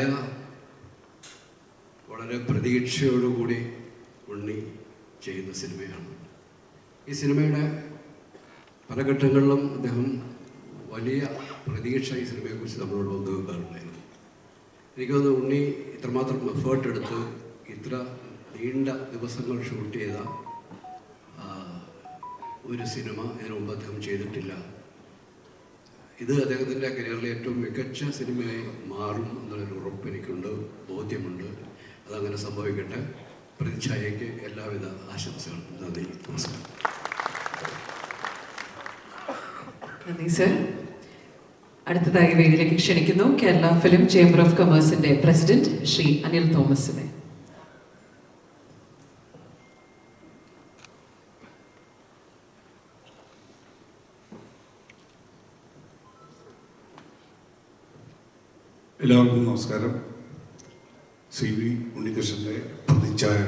വളരെ പ്രതീക്ഷയോടുകൂടി ഉണ്ണി ചെയ്യുന്ന സിനിമയാണ്. ഈ സിനിമയുടെ പല ഘട്ടങ്ങളിലും അദ്ദേഹം വലിയ പ്രതീക്ഷ ഈ സിനിമയെക്കുറിച്ച് നമ്മളോട് പങ്കുവെക്കാറുണ്ടായിരുന്നു. എനിക്ക് തോന്നുന്നു ഉണ്ണി ഇത്രമാത്രം എഫേർട്ട് എടുത്ത് ഇത്ര നീണ്ട ദിവസങ്ങൾ ഷൂട്ട് ചെയ്ത ഒരു സിനിമ ഇതിനു മുമ്പ് അദ്ദേഹം ചെയ്തിട്ടില്ല. ഇത് അദ്ദേഹത്തിൻ്റെ കരിയറിലെ ഏറ്റവും മികച്ച സിനിമയായി മാറും എന്നുള്ളൊരു ഉറപ്പ് എനിക്കുണ്ട്, ബോധ്യമുണ്ട്. അതങ്ങനെ സംഭവിക്കട്ടെ. പ്രതിച്ഛായയ്ക്ക് എല്ലാവിധ ആശംസകളും. നന്ദി, നമസ്കാരം. നന്ദി സർ. അടുത്തതായി വേദിയിലേക്ക് ക്ഷണിക്കുന്നു കേരള ഫിലിം ചേംബർ ഓഫ് കൊമേഴ്സിന്റെ പ്രസിഡന്റ് ശ്രീ അനിൽ തോമസിനെ. എല്ലാവർക്കും നമസ്കാരം. സി വി ഉണ്ണികൃഷ്ണൻ്റെ പ്രതിച്ഛായ,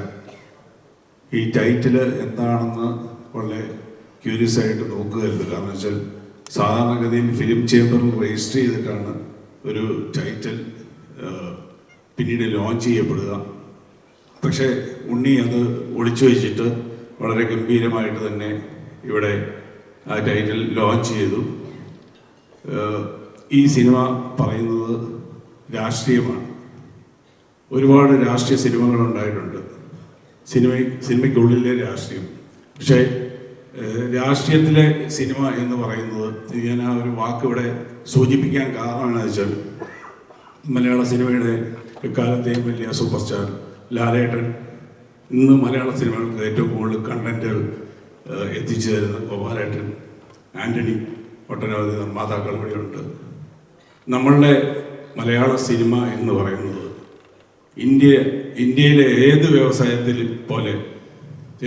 ഈ ടൈറ്റിൽ എന്താണെന്ന് വളരെ ക്യൂരിയസ് ആയിട്ട് നോക്കുകയരുത്. കാരണം വെച്ചാൽ സാധാരണഗതിയിൽ ഫിലിം ചേംബറിൽ രജിസ്റ്റർ ചെയ്തിട്ടാണ് ഒരു ടൈറ്റിൽ പിന്നീട് ലോഞ്ച് ചെയ്യപ്പെടുക. പക്ഷേ ഉണ്ണി അത് ഒളിച്ചു വെച്ചിട്ട് വളരെ ഗംഭീരമായിട്ട് തന്നെ ഇവിടെ ആ ടൈറ്റിൽ ലോഞ്ച് ചെയ്തു. ഈ സിനിമ പറയുന്നത് രാഷ്ട്രീയമാണ്. ഒരുപാട് രാഷ്ട്രീയ സിനിമകളുണ്ടായിട്ടുണ്ട്, സിനിമയ്ക്കുള്ളിലെ രാഷ്ട്രീയം. പക്ഷേ രാഷ്ട്രീയത്തിലെ സിനിമ എന്ന് പറയുന്നത്, ഞാൻ ആ ഒരു വാക്ക് ഇവിടെ സൂചിപ്പിക്കാൻ കാരണം എന്താണെന്ന് വെച്ചാൽ, മലയാള സിനിമയുടെ എക്കാലത്തെയും വലിയ സൂപ്പർ സ്റ്റാർ ലാലേട്ടൻ, ഇന്ന് മലയാള സിനിമകൾക്ക് ഏറ്റവും കൂടുതൽ കണ്ടന്റുകൾ എത്തിച്ചു തരുന്ന ഗോപാലേട്ടൻ, ആൻ്റണി, ഒട്ടനവധി നിർമ്മാതാക്കൾ ഇവിടെയുണ്ട്. നമ്മളുടെ മലയാള സിനിമ എന്ന് പറയുന്നത് ഇന്ത്യയിലെ ഏത് വ്യവസായത്തിൽ പോലെ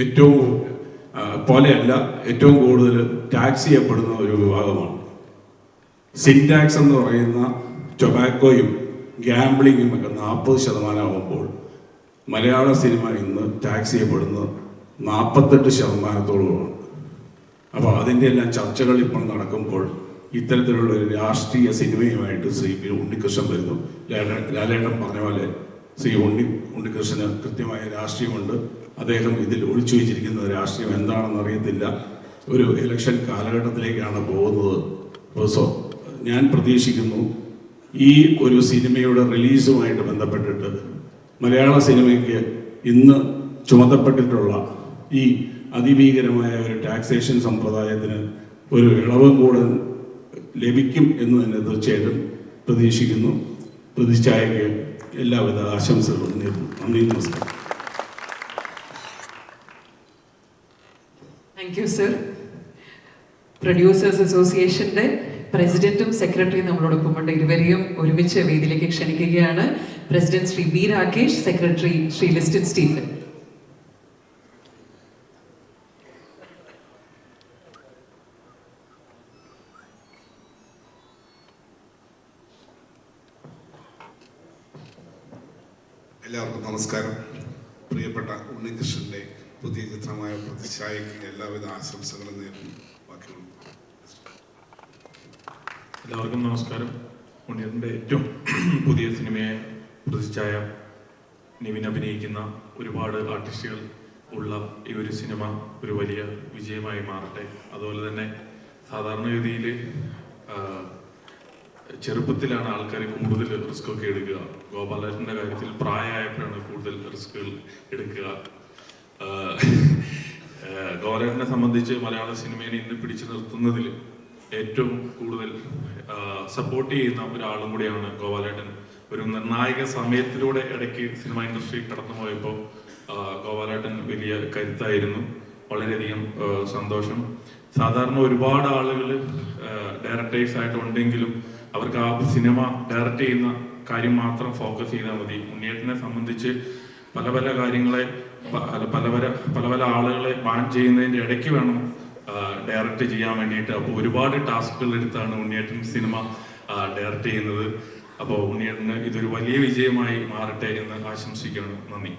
ഏറ്റവും കൂടുതൽ ടാക്സ് ചെയ്യപ്പെടുന്ന ഒരു വിഭാഗമാണ്. സിൻടാക്സ് എന്ന് പറയുന്ന ടൊബാക്കോയും ഗ്യാംബ്ലിങ്ങും ഒക്കെ 40% ആകുമ്പോൾ മലയാള സിനിമ ഇന്ന് ടാക്സ് ചെയ്യപ്പെടുന്നത് 48%. അപ്പോൾ അതിൻ്റെ എല്ലാം ചർച്ചകൾ ഇപ്പോൾ നടക്കുമ്പോൾ ഇത്തരത്തിലുള്ള ഒരു രാഷ്ട്രീയ സിനിമയുമായിട്ട് ശ്രീ ഉണ്ണികൃഷ്ണൻ വരുന്നു. ലാലേട്ടൻ പറഞ്ഞ പോലെ ശ്രീ ഉണ്ണികൃഷ്ണന് കൃത്യമായ രാഷ്ട്രീയമുണ്ട്. അദ്ദേഹം ഇതിൽ ഒളിച്ചു വെച്ചിരിക്കുന്ന രാഷ്ട്രീയം എന്താണെന്ന് അറിയത്തില്ല. ഒരു ഇലക്ഷൻ കാലഘട്ടത്തിലേക്കാണ് പോകുന്നത്. അപ്പോൾ ഞാൻ പ്രതീക്ഷിക്കുന്നു ഈ ഒരു സിനിമയുടെ റിലീസുമായിട്ട് ബന്ധപ്പെട്ടിട്ട് മലയാള സിനിമയ്ക്ക് ഇന്ന് ചുമത്തപ്പെട്ടിട്ടുള്ള ഈ അതിഭീകരമായ ഒരു ടാക്സേഷൻ സമ്പ്രദായത്തിന് ഒരു ഇളവും കൂടെ ലഭിക്കും എന്ന് തന്നെ തീർച്ചയായിട്ടും പ്രതീക്ഷിക്കുന്നു. പ്രതിച്ഛായയ്ക്ക് എല്ലാവിധ ആശംസകളും നേരുന്നു. നന്ദി, നമസ്കാരം. Thank you sir. പ്രൊഡ്യൂസേഴ്സ് അസോസിയേഷന്റെ പ്രസിഡന്റും സെക്രട്ടറിയും നമ്മളോടൊപ്പമുണ്ട്. ഇരുവരെയും ഒരുമിച്ച് വേദിയിലേക്ക് ക്ഷണിക്കുകയാണ്. President Shri B Rakesh, secretary Shri Listin Stephen. എല്ലാവർക്കും നമസ്കാരം. പ്രിയപ്പെട്ട ഉണ്ണികൃഷ്ണൻ്റെ പുതിയ ചിത്രമായ പ്രതിച്ഛായയ്ക്ക് എല്ലാവിധ ആശംസകളും നേരുന്നു. ബാക്കിയുള്ള എല്ലാവർക്കും നമസ്കാരം. ഉണ്ണിയുടെ ഏറ്റവും പുതിയ സിനിമയെ പ്രതിച്ഛായ, നിവിൻ അഭിനയിക്കുന്ന ഒരുപാട് ആർട്ടിസ്റ്റുകൾ ഉള്ള ഈ ഒരു സിനിമ ഒരു വലിയ വിജയമായി മാറട്ടെ. അതുപോലെ തന്നെ സാധാരണഗതിയിൽ ചെറുപ്പത്തിലാണ് ആൾക്കാർ കൂടുതൽ റിസ്ക് ഒക്കെ എടുക്കുക. ഗോപാലേട്ടൻ്റെ കാര്യത്തിൽ പ്രായമായപ്പോഴാണ് കൂടുതൽ റിസ്കുകൾ എടുക്കുക. ഗോപാലേട്ടനെ സംബന്ധിച്ച് മലയാള സിനിമയെ ഇന്ന് പിടിച്ചു നിർത്തുന്നതിൽ ഏറ്റവും കൂടുതൽ സപ്പോർട്ട് ചെയ്യുന്ന ഒരാളും കൂടിയാണ് ഗോപാലേട്ടൻ. ഒരു നിർണായക സമയത്തിലൂടെ ഇടയ്ക്ക് സിനിമ ഇൻഡസ്ട്രി കടന്നു പോയപ്പോൾ ഗോപാലേട്ടൻ വലിയ കരുത്തായിരുന്നു. വളരെയധികം സന്തോഷം. സാധാരണ ഒരുപാട് ആളുകൾ ഡയറക്ടേഴ്സായിട്ട് ഉണ്ടെങ്കിലും അവർക്ക് ആ സിനിമ ഡയറക്റ്റ് ചെയ്യുന്ന കാര്യം മാത്രം ഫോക്കസ് ചെയ്താൽ മതി. ഉണ്ണിയേട്ടനെ സംബന്ധിച്ച് പല പല കാര്യങ്ങളെ പല പല ആളുകളെ ബാൻ ചെയ്യുന്നതിൻ്റെ ഇടയ്ക്ക് വേണം ഡയറക്റ്റ് ചെയ്യാൻ വേണ്ടിയിട്ട്. അപ്പോൾ ഒരുപാട് ടാസ്കുകൾ എടുത്താണ് ഉണ്ണിയേട്ടൻ സിനിമ ഡയറക്റ്റ് ചെയ്യുന്നത്. അപ്പോൾ ഉണ്ണിയേട്ടന് ഇതൊരു വലിയ വിജയമായി മാറട്ടെ എന്ന് ആശംസിക്കുകയാണ്. നന്ദി.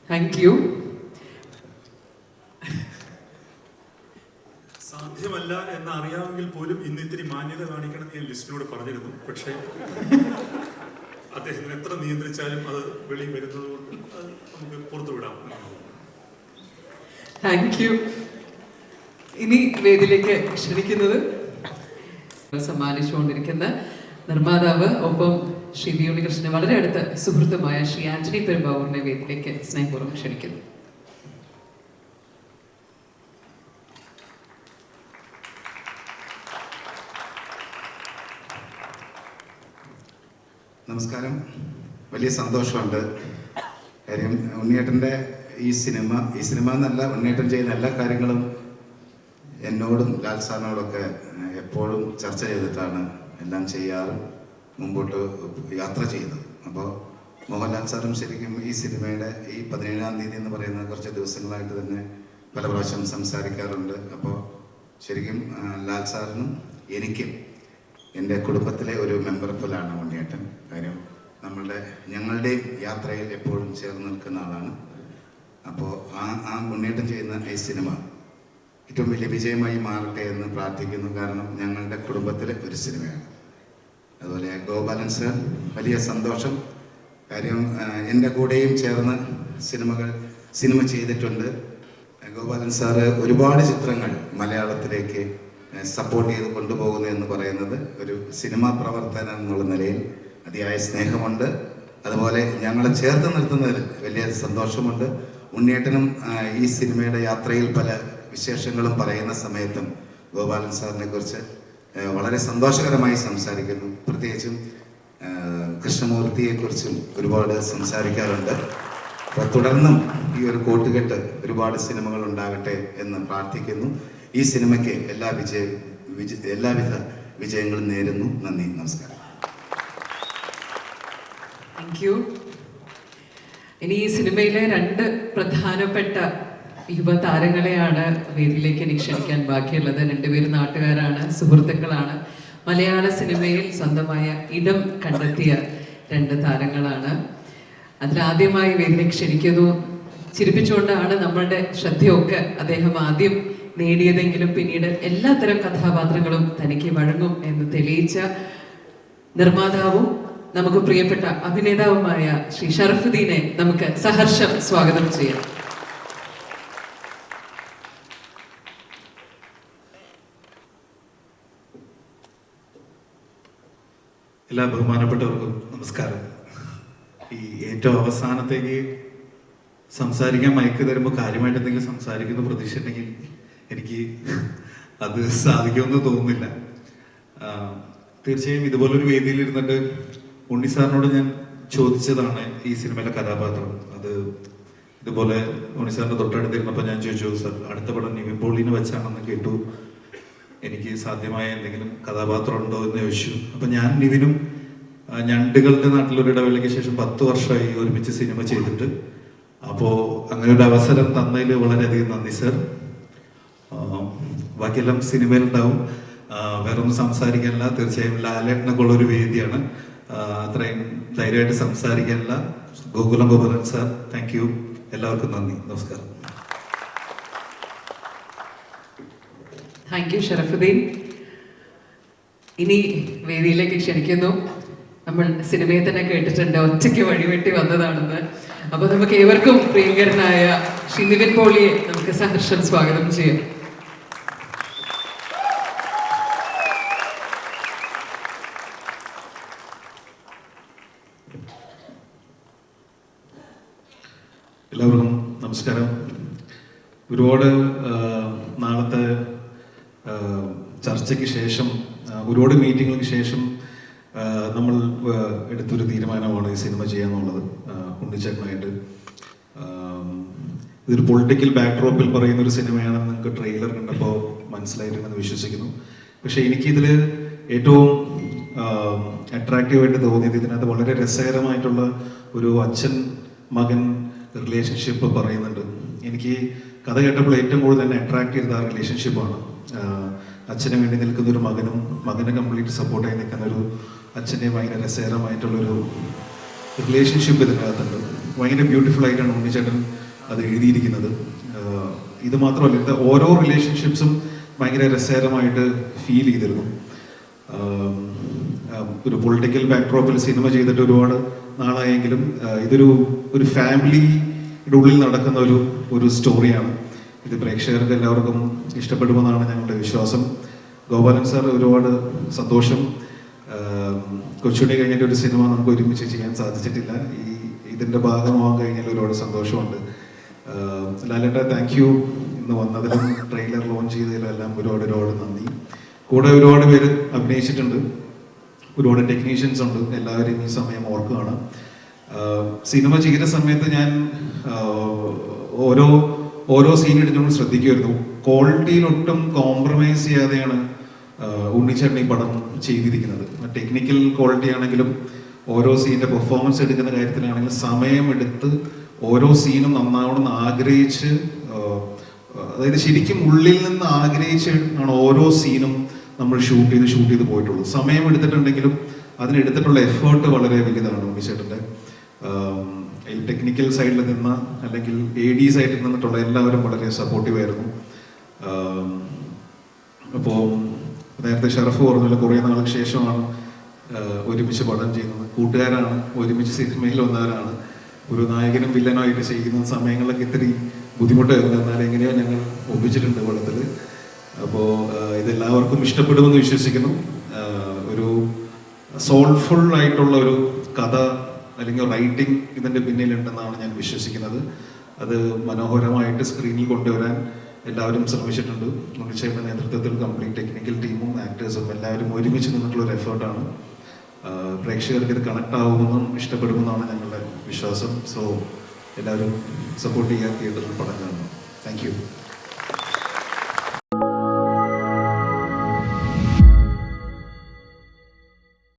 Thank you. സാധ്യമല്ല എന്ന് അറിയാമെങ്കിൽ പോലും ഇന്ന് ഇത്തിരി മാന്യത കാണിക്കണം എന്ന് ഞാൻ ലിസ്റ്റിനോട് പറഞ്ഞിരുന്നു. പക്ഷേ അദ്ദേഹത്തിന് എത്ര നിയന്ത്രിച്ചാലും അത് വെളിയിൽ വരുന്നത് കൊണ്ട് അത് നമുക്ക് പുറത്തുവിടാം. Thank you. ഇനി വേദിയിലേക്ക് ക്ഷണിക്കുന്നത് സമ്മാനിച്ചുകൊണ്ടിരിക്കുന്ന നിർമ്മാതാവ് ഒപ്പം ശ്രീ വി ഉണ്ണികൃഷ്ണന് വളരെ അടുത്ത സുഹൃത്തുമായ ശ്രീ ആന്റണി പെരുമ്പാവൂരിനെ വേദിയിലേക്ക് സ്നേഹപൂർവ്വം ക്ഷണിക്കുന്നു. നമസ്കാരം. വലിയ സന്തോഷമുണ്ട്. കാര്യം ഉണ്ണിയേട്ടൻ്റെ ഈ സിനിമ എന്നല്ല, ഉണ്ണിയേട്ടൻ ചെയ്യുന്ന എല്ലാ കാര്യങ്ങളും എന്നോടും ലാൽ സാറിനോടൊക്കെ എപ്പോഴും ചർച്ച ചെയ്തിട്ടാണ് എല്ലാം ചെയ്യാറും മുമ്പോട്ട് യാത്ര ചെയ്യുന്നത്. അപ്പോൾ മോഹൻലാൽ സാറും ശരിക്കും ഈ സിനിമയുടെ ഈ 17-ാം തീയതി എന്ന് പറയുന്ന കുറച്ച് ദിവസങ്ങളായിട്ട് തന്നെ പല പ്രാവശ്യം സംസാരിക്കാറുണ്ട്. അപ്പോൾ ശരിക്കും ലാൽ സാറിനും എനിക്കും എൻ്റെ കുടുംബത്തിലെ ഒരു മെമ്പർ പോലാണ് ഉണ്ണിയേട്ടൻ. കാര്യം ഞങ്ങളുടെയും യാത്രയിൽ എപ്പോഴും ചേർന്ന് നിൽക്കുന്ന ആളാണ്. അപ്പോൾ ആ ഉണ്ണിയേട്ടൻ ചെയ്യുന്ന ഈ സിനിമ ഏറ്റവും വലിയ വിജയമായി മാറട്ടെ എന്ന് പ്രാർത്ഥിക്കുന്നു. കാരണം ഞങ്ങളുടെ കുടുംബത്തിലെ ഒരു സിനിമയാണ്. അതുപോലെ ഗോപാലൻ സാർ, വലിയ സന്തോഷം. കാര്യം എൻ്റെ കൂടെയും ചേർന്ന് സിനിമ ചെയ്തിട്ടുണ്ട്. ഗോപാലൻ സാറ് ഒരുപാട് ചിത്രങ്ങൾ മലയാളത്തിലേക്ക് സപ്പോർട്ട് ചെയ്ത് കൊണ്ടുപോകുന്നു എന്ന് പറയുന്നത് ഒരു സിനിമാ പ്രവർത്തനം എന്നുള്ള നിലയിൽ അതിയായ സ്നേഹമുണ്ട്. അതുപോലെ ഞങ്ങളെ ചേർത്ത് നിർത്തുന്നതിൽ വലിയ സന്തോഷമുണ്ട്. ഉണ്ണിയേട്ടനും ഈ സിനിമയുടെ യാത്രയിൽ പല വിശേഷങ്ങളും പറയുന്ന സമയത്തും ഗോപാലൻ സാറിനെ കുറിച്ച് വളരെ സന്തോഷകരമായി സംസാരിക്കുന്നു. പ്രത്യേകിച്ചും കൃഷ്ണമൂർത്തിയെക്കുറിച്ചും ഒരുപാട് സംസാരിക്കാറുണ്ട്. അപ്പോൾ തുടർന്നും ഈ ഒരു കൂട്ടുകെട്ട് ഒരുപാട് സിനിമകൾ ഉണ്ടാകട്ടെ എന്ന് പ്രാർത്ഥിക്കുന്നു. ഈ സിനിമയ്ക്ക് എല്ലാവിധ വിജയങ്ങളും നേരുന്നു. നന്ദി, നമസ്കാരം. Thank U. ഇനി ഈ സിനിമയിലെ 2 പ്രധാനപ്പെട്ട യുവതാരങ്ങളെയാണ് വേദിയിലേക്ക് എനിക്ക് ക്ഷണിക്കാൻ ബാക്കിയുള്ളത്. 2 പേരും നാട്ടുകാരാണ്, സുഹൃത്തുക്കളാണ്. മലയാള സിനിമയിൽ സ്വന്തമായ ഇടം കണ്ടെത്തിയ 2 താരങ്ങളാണ്. അതിലാദ്യമായി വേദിയിലേക്ക് ക്ഷണിക്കുന്നു. ചിരിപ്പിച്ചുകൊണ്ടാണ് നമ്മളുടെ ശ്രദ്ധയൊക്കെ അദ്ദേഹം ആദ്യം നേടിയതെങ്കിലും പിന്നീട് എല്ലാത്തരം കഥാപാത്രങ്ങളും തനിക്ക് വഴങ്ങും എന്ന് തെളിയിച്ച നിർമ്മാതാവും നമുക്ക് പ്രിയപ്പെട്ട അഭിനേതാവുമായ ശ്രീ ഷറഫുദ്ദീനെ നമുക്ക് സഹർഷം സ്വാഗതം ചെയ്യാം. എല്ലാ ബഹുമാനപ്പെട്ടവർക്കും നമസ്കാരം. ഈ ഏറ്റവും അവസാനത്തേക്ക് സംസാരിക്കാൻ മയക്ക് തരുമ്പോൾ കാര്യമായിട്ട് എന്തെങ്കിലും സംസാരിക്കുന്ന പ്രതീക്ഷ ഉണ്ടെങ്കിൽ എനിക്ക് അത് സാധിക്കുമെന്ന് തോന്നുന്നില്ല. തീർച്ചയായും ഇതുപോലൊരു വേദിയിൽ ഇരുന്നിട്ട് ഉണ്ണി സാറിനോട് ഞാൻ ചോദിച്ചതാണ് ഈ സിനിമയിലെ കഥാപാത്രം. അത് ഇതുപോലെ ഉണ്ണി സാറിൻ്റെ തൊട്ടടുത്തിരുന്നപ്പോൾ ഞാൻ ചോദിച്ചു, സാർ അടുത്ത പടം നിവിൻ പോളിനെ വെച്ചാണെന്ന് കേട്ടു, എനിക്ക് സാധ്യമായ എന്തെങ്കിലും കഥാപാത്രം ഉണ്ടോ എന്ന് ചോദിച്ചു. അപ്പം ഞാൻ നിവിനും ഞണ്ടുകളുടെ നാട്ടിലൊരു ഇടവേളയ്ക്ക് ശേഷം 10 വർഷമായി ഒരുമിച്ച് സിനിമ ചെയ്തിട്ട്. അപ്പോൾ അങ്ങനെ ഒരു അവസരം തന്നതിൽ വളരെയധികം നന്ദി സാർ. ബാക്കിയെല്ലാം സിനിമയിലുണ്ടാവും, വേറൊന്നും സംസാരിക്കാനില്ല. തീർച്ചയായും ലാലേട്ടനൊക്കെ ഉള്ളൊരു വേദിയാണ്, അത്രയും ധൈര്യമായിട്ട് സംസാരിക്കാനില്ല. Gokulan sir, thank you. എല്ലാവർക്കും നന്ദി, നമസ്കാരം. Thank you Sharafudheen. ഇനി വേദിയിലേക്ക് ക്ഷണിക്കുന്നു. നമ്മൾ സിനിമയെ തന്നെ കേട്ടിട്ടുണ്ട് ഒറ്റയ്ക്ക് വഴിവെട്ടി വന്നതാണെന്ന്. അപ്പൊ നമുക്ക് ഏവർക്കും പ്രിയങ്കരനായ ശ്രീ നിവിൻ പോളിയെ നമുക്ക് സഹർഷം സ്വാഗതം ചെയ്യാം. എല്ലാവർക്കും നമസ്കാരം. ഒരുപാട് നാളത്തെ ചർച്ചയ്ക്ക് ശേഷം, ഒരുപാട് മീറ്റിങ്ങുകൾക്ക് ശേഷം നമ്മൾ എടുത്തൊരു തീരുമാനമാണ് ഈ സിനിമ ചെയ്യാന്നുള്ളത്. ഉണ്ണിച്ചേട്ടനായിട്ട് ഇതൊരു പൊളിറ്റിക്കൽ ബാക്ക്ഡ്രോപ്പിൽ പറയുന്ന ഒരു സിനിമയാണെന്ന് നിങ്ങൾക്ക് ട്രെയിലർ കണ്ടപ്പോൾ മനസ്സിലായിട്ടുണ്ടെന്ന് വിശ്വസിക്കുന്നു. പക്ഷേ എനിക്കിതിൽ ഏറ്റവും അട്രാക്റ്റീവായിട്ട് തോന്നിയത് ഇതിനകത്ത് വളരെ രസകരമായിട്ടുള്ള ഒരു അച്ഛൻ മകൻ റിലേഷൻഷിപ്പ് പറയുന്നുണ്ട്. എനിക്ക് കഥ കേട്ടപ്പോൾ ഏറ്റവും കൂടുതൽ തന്നെ അട്രാക്ട് ചെയ്തത് ആ റിലേഷൻഷിപ്പാണ്. അച്ഛന് വേണ്ടി നിൽക്കുന്ന ഒരു മകനും മകനെ കംപ്ലീറ്റ് സപ്പോർട്ടായി നിൽക്കുന്ന ഒരു അച്ഛൻ്റെയും ഭയങ്കര രസകരമായിട്ടുള്ളൊരു റിലേഷൻഷിപ്പ് ഇതിനകത്തുണ്ട്. ഭയങ്കര ബ്യൂട്ടിഫുൾ ആയിട്ടാണ് ഉണ്ണിച്ചേട്ടൻ അത് എഴുതിയിരിക്കുന്നത്. ഇത് മാത്രമല്ല, ഇത് ഓരോ റിലേഷൻഷിപ്സും ഭയങ്കര രസകരമായിട്ട് ഫീൽ ചെയ്തിരുന്നു. ഒരു പൊളിറ്റിക്കൽ ബാക്ക്ഡ്രോപ്പിൽ സിനിമ ചെയ്തിട്ട് ഒരുപാട് നാളായെങ്കിലും ഇതൊരു ഫാമിലിയുടെ ഉള്ളിൽ നടക്കുന്ന ഒരു സ്റ്റോറിയാണ്. ഇത് പ്രേക്ഷകർക്ക് എല്ലാവർക്കും ഇഷ്ടപ്പെടുമെന്നാണ് ഞങ്ങളുടെ വിശ്വാസം. ഗോപാലൻ സാർ, ഒരുപാട് സന്തോഷം. കൊച്ചുണ്ണി കഴിഞ്ഞിട്ട് ഒരു സിനിമ നമുക്ക് ഒരുമിച്ച് ചെയ്യാൻ സാധിച്ചിട്ടില്ല. ഇതിൻ്റെ ഭാഗമാകാൻ കഴിഞ്ഞാൽ ഒരുപാട് സന്തോഷമുണ്ട്. ലാലേട്ട, താങ്ക് യു. ഇന്ന് വന്നതിലും ട്രെയിലർ ലോഞ്ച് ചെയ്തതിലും എല്ലാം ഒരുപാട് നന്ദി. കൂടെ ഒരുപാട് പേര് അഭിനയിച്ചിട്ടുണ്ട്, ഒരുപാട് ടെക്നീഷ്യൻസ് ഉണ്ട്. എല്ലാവരും ഈ സമയം ഓർക്കുകയാണ്. സിനിമ ചെയ്ത സമയത്ത് ഞാൻ ഓരോ സീൻ എടുക്കുമ്പോൾ ശ്രദ്ധിക്കുമായിരുന്നു. ക്വാളിറ്റിയിലൊട്ടും കോംപ്രമൈസ് ചെയ്യാതെയാണ് ഉണ്ണിച്ചേട്ടൻ ഈ പടം ചെയ്തിരിക്കുന്നത്. ടെക്നിക്കൽ ക്വാളിറ്റി ആണെങ്കിലും ഓരോ സീനിൻ്റെ പെർഫോമൻസ് എടുക്കുന്ന കാര്യത്തിലാണെങ്കിലും സമയമെടുത്ത് ഓരോ സീനും നന്നാവണമെന്ന് ആഗ്രഹിച്ച്, അതായത് ശരിക്കും ഉള്ളിൽ നിന്ന് ആഗ്രഹിച്ച് ആണ് ഓരോ സീനും നമ്മൾ ഷൂട്ട് ചെയ്ത് പോയിട്ടുള്ളൂ. സമയം എടുത്തിട്ടുണ്ടെങ്കിലും അതിനെടുത്തിട്ടുള്ള എഫേർട്ട് വളരെ വലുതാണ് ഉണ്ണിച്ചേട്ടൻ്റെ. ടെക്നിക്കൽ സൈഡിൽ നിന്ന് അല്ലെങ്കിൽ AD സൈഡിൽ നിന്നിട്ടുള്ള എല്ലാവരും വളരെ സപ്പോർട്ടീവായിരുന്നു. അപ്പോൾ നേരത്തെ ഷറഫ് പറഞ്ഞല്ലോ, കുറേ നാൾക്ക് ശേഷമാണ് ഒരുമിച്ച് പടം ചെയ്യുന്നത്. കൂട്ടുകാരാണ്, ഒരുമിച്ച് സിനിമയിൽ വന്നവരാണ്. ഒരു നായകനും വില്ലനുമായിട്ട് ചെയ്യുന്ന സമയങ്ങളിലൊക്കെ ഇത്തിരി ബുദ്ധിമുട്ടായിരുന്നു. എന്നാൽ എങ്ങനെയോ ഞങ്ങൾ ഒപ്പിച്ചിട്ടുണ്ട് പടത്തിൽ. അപ്പോൾ ഇതെല്ലാവർക്കും ഇഷ്ടപ്പെടുമെന്ന് വിശ്വസിക്കുന്നു. ഒരു സോൾഫുൾ ആയിട്ടുള്ള ഒരു കഥ അല്ലെങ്കിൽ റൈറ്റിംഗ് ഇതിൻ്റെ പിന്നിലുണ്ടെന്നാണ് ഞാൻ വിശ്വസിക്കുന്നത്. അത് മനോഹരമായിട്ട് സ്ക്രീനിൽ കൊണ്ടുവരാൻ എല്ലാവരും ശ്രമിച്ചിട്ടുണ്ട്. ഉണ്ണിച്ചേട്ടൻ്റെ നേതൃത്വത്തിൽ കംപ്ലീറ്റ് ടെക്നിക്കൽ ടീമും ആക്ടേഴ്സും എല്ലാവരും ഒരുമിച്ച് നിന്നിട്ടുള്ളൊരു എഫേർട്ടാണ്. പ്രേക്ഷകർക്ക് ഇത് കണക്ട് ആവുമെന്നും ഇഷ്ടപ്പെടുമെന്നാണ് ഞങ്ങളുടെ വിശ്വാസം. സോ എല്ലാവരും സപ്പോർട്ട് ചെയ്യാൻ തിയേറ്ററിൽ പടം കാണുന്നു. Thank you.